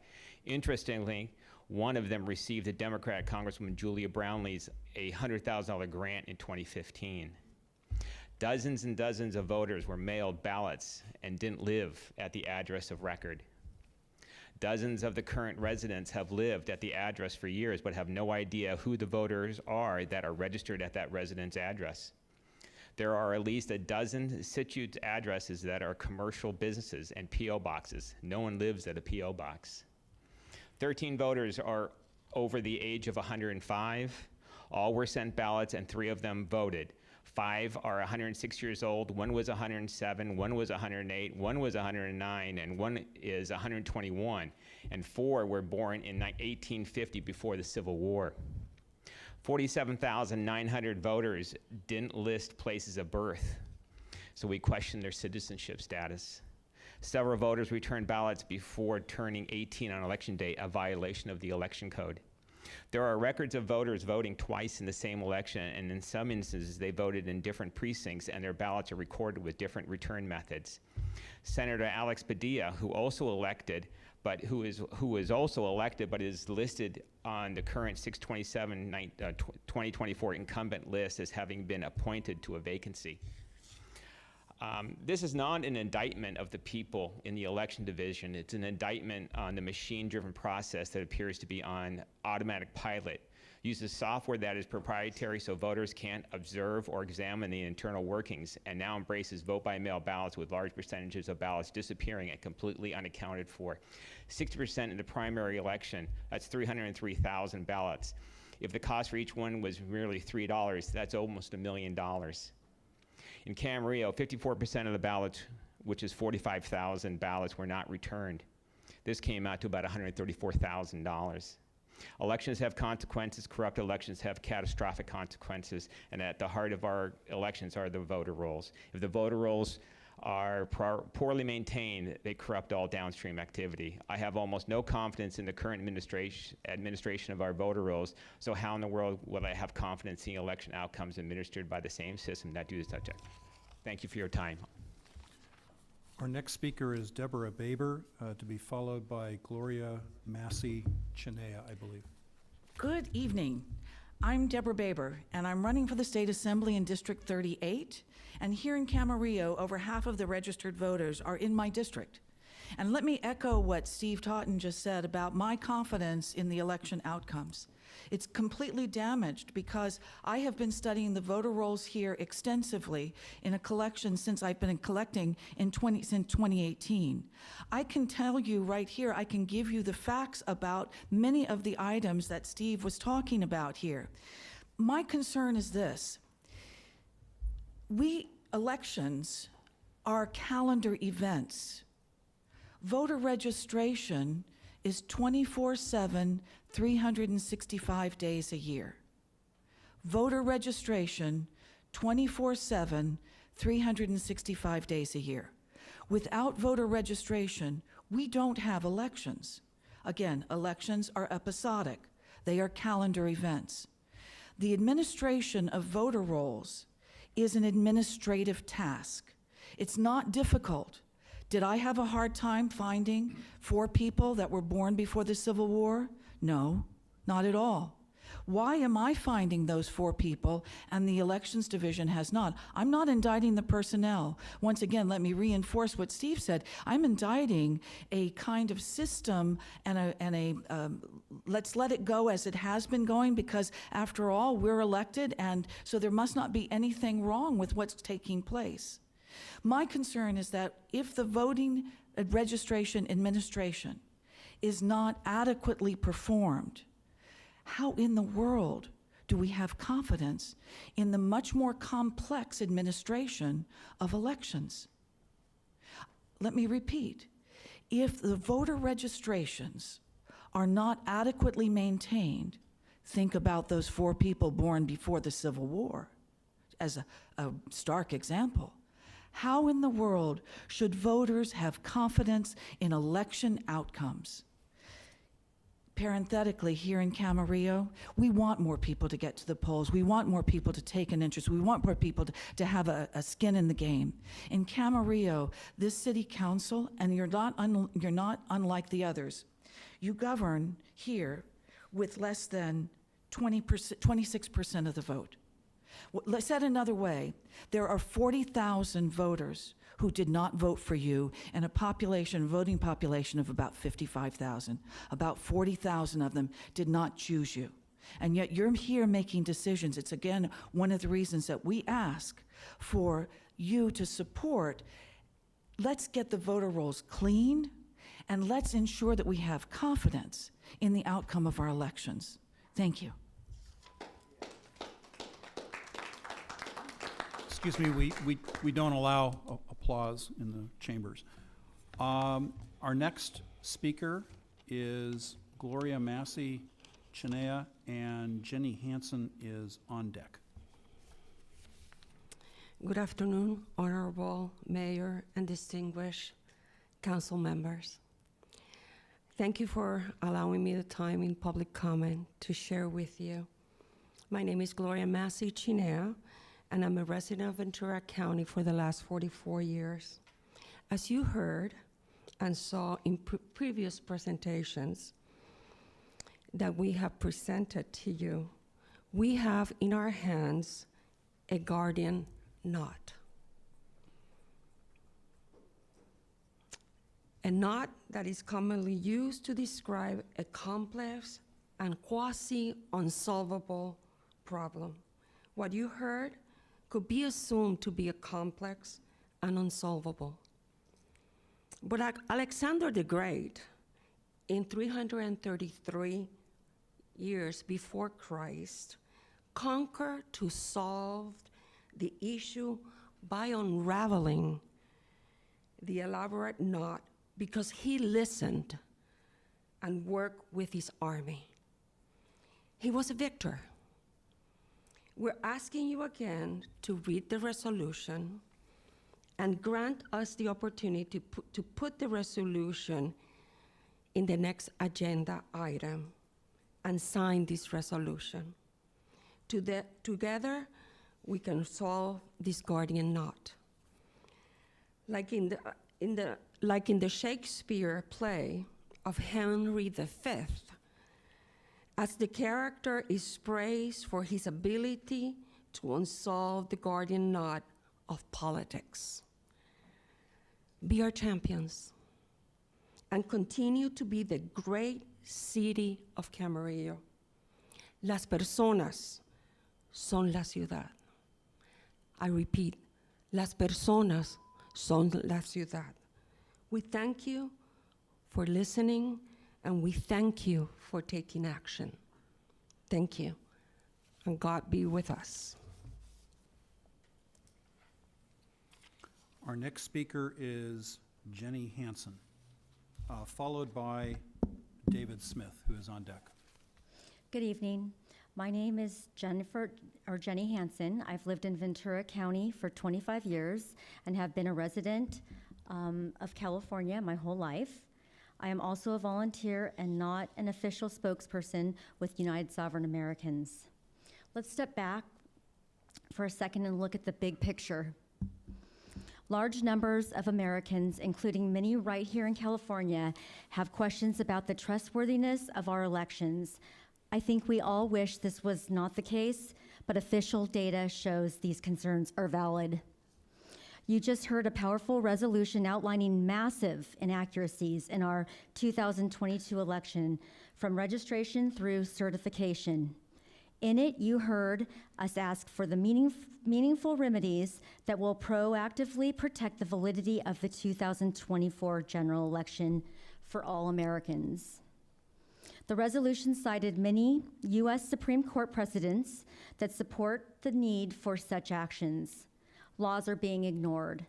Speaker 20: Interestingly, one of them received a Democrat Congresswoman Julia Brownlee's $100,000 grant in 2015. Dozens and dozens of voters were mailed ballots and didn't live at the address of record. Dozens of the current residents have lived at the address for years but have no idea who the voters are that are registered at that resident's address. There are at least a dozen situ addresses that are commercial businesses and P.O. boxes. No one lives at a P.O. box. 13 voters are over the age of 105. All were sent ballots and 3 of them voted. 5 are 106 years old, 1 was 107, 1 was 108, 1 was 109, and 1 is 121. And 4 were born in 1850 before the Civil War. 47,900 voters didn't list places of birth, so we questioned their citizenship status. Several voters returned ballots before turning 18 on election day, a violation of the election code. There are records of voters voting twice in the same election, and in some instances they voted in different precincts and their ballots are recorded with different return methods. Senator Alex Padilla, who is also elected but is listed on the current 6/27/2024 incumbent list as having been appointed to a vacancy. This is not an indictment of the people in the election division. It's an indictment on the machine-driven process that appears to be on automatic pilot. Uses software that is proprietary so voters can't observe or examine the internal workings, and now embraces vote-by-mail ballots with large percentages of ballots disappearing and completely unaccounted for. 60% in the primary election, that's 303,000 ballots. If the cost for each one was merely $3, that's almost $1 million. In Camarillo, 54% of the ballots, which is 45,000 ballots, were not returned. This came out to about $134,000. Elections have consequences. Corrupt elections have catastrophic consequences, and at the heart of our elections are the voter rolls. If the voter rolls are poorly maintained, they corrupt all downstream activity. I have almost no confidence in the current administration of our voter rolls, so how in the world will I have confidence in election outcomes administered by the same system that do such? Thank you for your time.
Speaker 1: Our next speaker is Deborah Baber, to be followed by Gloria Massey Chinea, I believe.
Speaker 21: Good evening. I'm Deborah Baber, and I'm running for the State Assembly in District 38. And here in Camarillo, over half of the registered voters are in my district. And let me echo what Steve Totten just said about my confidence in the election outcomes. It's completely damaged because I have been studying the voter rolls here extensively in a collection since I've been collecting since 2018. I can tell you right here, I can give you the facts about many of the items that Steve was talking about here. My concern is this. Elections are calendar events. Voter registration is 24/7, 365 days a year. Voter registration, 24/7, 365 days a year. Without voter registration, we don't have elections. Again, elections are episodic. They are calendar events. The administration of voter rolls is an administrative task. It's not difficult. Did I have a hard time finding 4 people that were born before the Civil War? No, not at all. Why am I finding those 4 people and the Elections Division has not? I'm not indicting the personnel. Once again, let me reinforce what Steve said. I'm indicting a kind of system and let's let it go as it has been going, because after all, we're elected, and so there must not be anything wrong with what's taking place. My concern is that if the voting registration administration is not adequately performed, how in the world do we have confidence in the much more complex administration of elections? Let me repeat. If the voter registrations are not adequately maintained, think about those 4 people born before the Civil War as a stark example. How in the world should voters have confidence in election outcomes? Parenthetically, here in Camarillo, we want more people to get to the polls. We want more people to take an interest. We want more people to have a skin in the game. In Camarillo, this city council, and you're not unlike the others, you govern here with less than 26% of the vote. Said another way, there are 40,000 voters who did not vote for you, and a voting population of about 55,000. About 40,000 of them did not choose you. And yet you're here making decisions. It's again one of the reasons that we ask for you to support. Let's get the voter rolls clean, and let's ensure that we have confidence in the outcome of our elections. Thank you.
Speaker 1: Excuse me, we don't allow applause in the chambers. Our next speaker is Gloria Massey Chinea, and Jenny Hansen is on deck.
Speaker 6: Good afternoon, Honorable Mayor and distinguished council members. Thank you for allowing me the time in public comment to share with you. My name is Gloria Massey Chinea, and I'm a resident of Ventura County for the last 44 years. As you heard and saw in previous presentations that we have presented to you, we have in our hands a guardian knot. A knot that is commonly used to describe a complex and quasi-unsolvable problem. What you heard could be assumed to be a complex and unsolvable. But Alexander the Great, in 333 years before Christ, conquered to solve the issue by unraveling the elaborate knot because he listened and worked with his army. He was a victor. We're asking you again to read the resolution and grant us the opportunity to put the resolution in the next agenda item and sign this resolution. Together, we can solve this guardian knot. Like in the Shakespeare play of Henry V, as the character is praised for his ability to unsolve the guardian knot of politics. Be our champions and continue to be the great city of Camarillo. Las personas son la ciudad. I repeat, las personas son la ciudad. We thank you for listening, and we thank you for taking action. Thank you, and God be with us.
Speaker 1: Our next speaker is Jenny Hansen, followed by David Smith, who is on deck.
Speaker 22: Good evening. My name is Jenny Hansen. I've lived in Ventura County for 25 years and have been a resident of California my whole life. I am also a volunteer and not an official spokesperson with United Sovereign Americans. Let's step back for a second and look at the big picture. Large numbers of Americans, including many right here in California, have questions about the trustworthiness of our elections. I think we all wish this was not the case, but official data shows these concerns are valid. You just heard a powerful resolution outlining massive inaccuracies in our 2022 election, from registration through certification. In it, you heard us ask for the meaningful remedies that will proactively protect the validity of the 2024 general election for all Americans. The resolution cited many U.S. Supreme Court precedents that support the need for such actions. Laws are being ignored.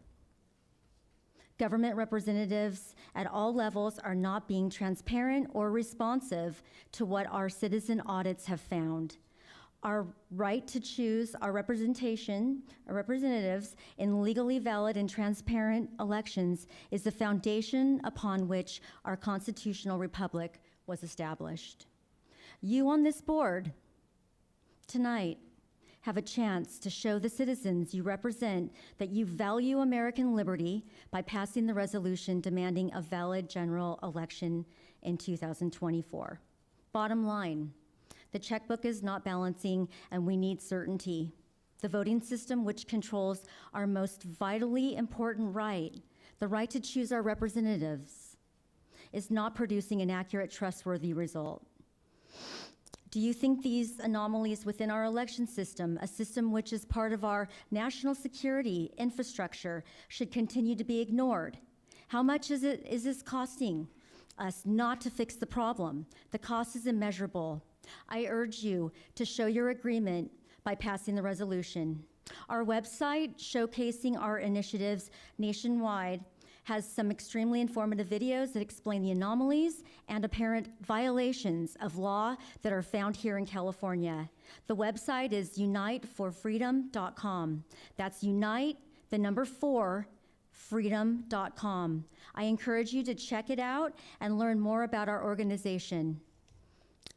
Speaker 22: Government representatives at all levels are not being transparent or responsive to what our citizen audits have found. Our right to choose our representatives in legally valid and transparent elections is the foundation upon which our constitutional republic was established. You on this board tonight have a chance to show the citizens you represent that you value American liberty by passing the resolution demanding a valid general election in 2024. Bottom line, the checkbook is not balancing, and we need certainty. The voting system, which controls our most vitally important right, the right to choose our representatives, is not producing an accurate, trustworthy result. Do you think these anomalies within our election system, a system which is part of our national security infrastructure, should continue to be ignored? How much is this costing us not to fix the problem? The cost is immeasurable. I urge you to show your agreement by passing the resolution. Our website, showcasing our initiatives nationwide, has some extremely informative videos that explain the anomalies and apparent violations of law that are found here in California. The website is uniteforfreedom.com. That's unite, the number 4, freedom.com. I encourage you to check it out and learn more about our organization.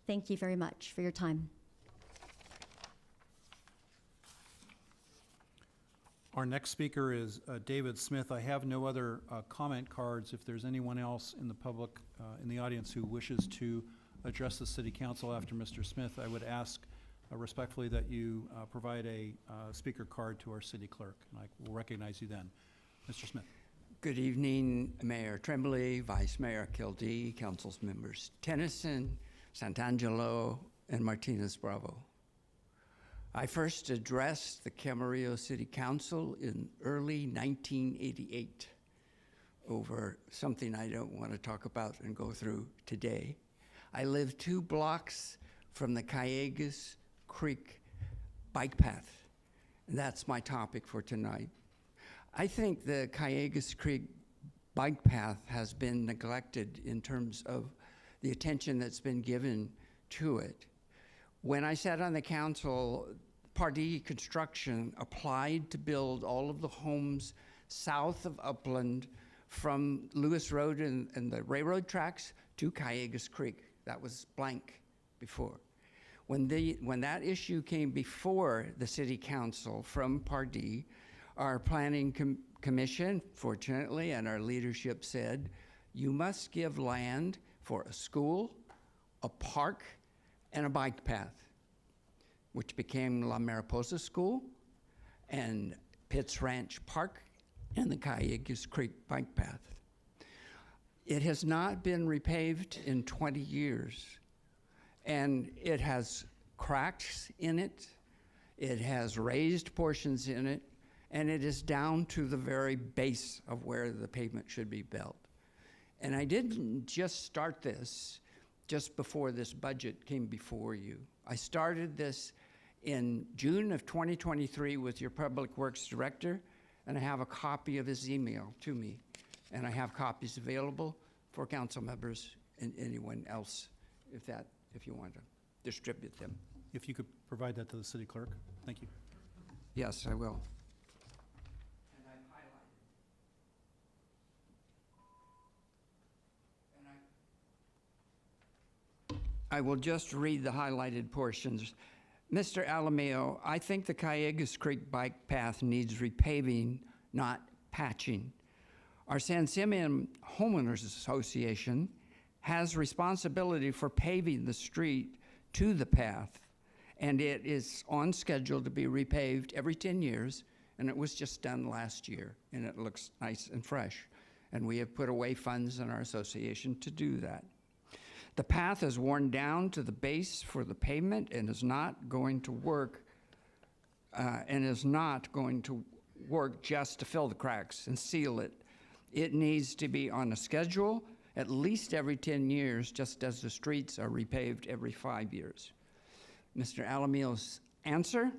Speaker 22: Thank you very much for your time.
Speaker 1: Our next speaker is David Smith. I have no other comment cards. If there's anyone else in the public, in the audience who wishes to address the City Council after Mr. Smith, I would ask respectfully that you provide a speaker card to our city clerk, and I will recognize you then. Mr. Smith.
Speaker 3: Good evening, Mayor Tremblay, Vice Mayor Kildee, council members Tennyson, Santangelo, and Martinez Bravo. I first addressed the Camarillo City Council in early 1988 over something I don't want to talk about and go through today. I live 2 blocks from the Calleguas Creek bike path, and that's my topic for tonight. I think the Calleguas Creek bike path has been neglected in terms of the attention that's been given to it. When I sat on the council, Pardee Construction applied to build all of the homes south of Upland from Lewis Road and the railroad tracks to Calleguas Creek. That was blank before. When that issue came before the city council from Pardee, our planning commission, fortunately, and our leadership said, you must give land for a school, a park, and a bike path, which became La Mariposa School and Pitts Ranch Park and the Calleguas Creek bike path. It has not been repaved in 20 years, and it has cracks in it, it has raised portions in it, and it is down to the very base of where the pavement should be built. And I didn't just start this just before this budget came before you. I started this in June of 2023 with your Public Works Director, and I have a copy of his email to me. And I have copies available for council members and anyone else if you want to distribute them.
Speaker 1: If you could provide that to the city clerk. Thank you.
Speaker 3: Yes, I will. I will just read the highlighted portions. Mr. Alameo, I think the Calleguas Creek bike path needs repaving, not patching. Our San Simeon Homeowners Association has responsibility for paving the street to the path, and it is on schedule to be repaved every 10 years, and it was just done last year, and it looks nice and fresh. And we have put away funds in our association to do that. The path is worn down to the base for the pavement and is not going to work just to fill the cracks and seal it. It needs to be on a schedule at least every 10 years, just as the streets are repaved every 5 years. Mr. Alameo's answer,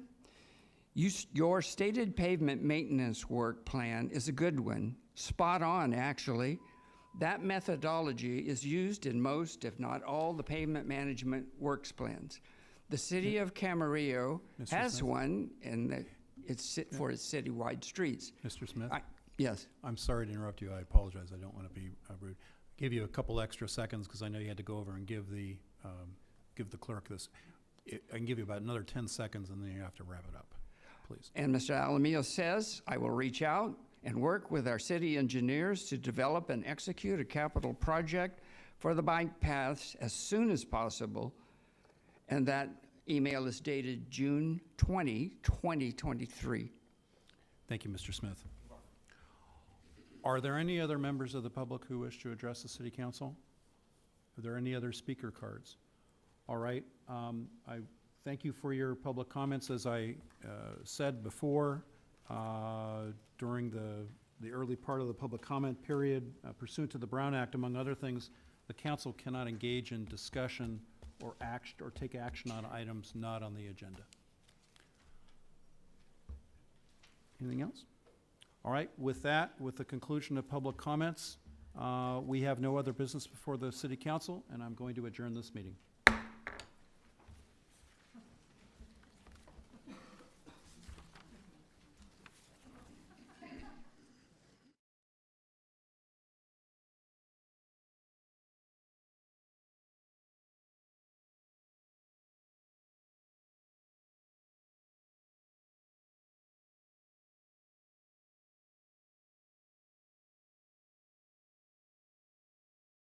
Speaker 3: your stated pavement maintenance work plan is a good one, spot on actually. That methodology is used in most, if not all, the pavement management works plans. The city of Camarillo has one, and it's for its citywide streets.
Speaker 1: Mr. Smith?
Speaker 3: Yes.
Speaker 1: I'm sorry to interrupt you. I apologize. I don't want to be rude. Give you a couple extra seconds because I know you had to go over and give the clerk this. I can give you about another 10 seconds, and then you have to wrap it up, please.
Speaker 3: And Mr. Alameo says, I will reach out and work with our city engineers to develop and execute a capital project for the bike paths as soon as possible. And that email is dated June 20, 2023.
Speaker 1: Thank you, Mr. Smith. Are there any other members of the public who wish to address the City Council? Are there any other speaker cards? All right. I thank you for your public comments. As I said before, during the early part of the public comment period, pursuant to the Brown Act, among other things, the council cannot engage in discussion or take action on items not on the agenda. Anything else? All right, with that, with the conclusion of public comments, we have no other business before the city council, and I'm going to adjourn this meeting.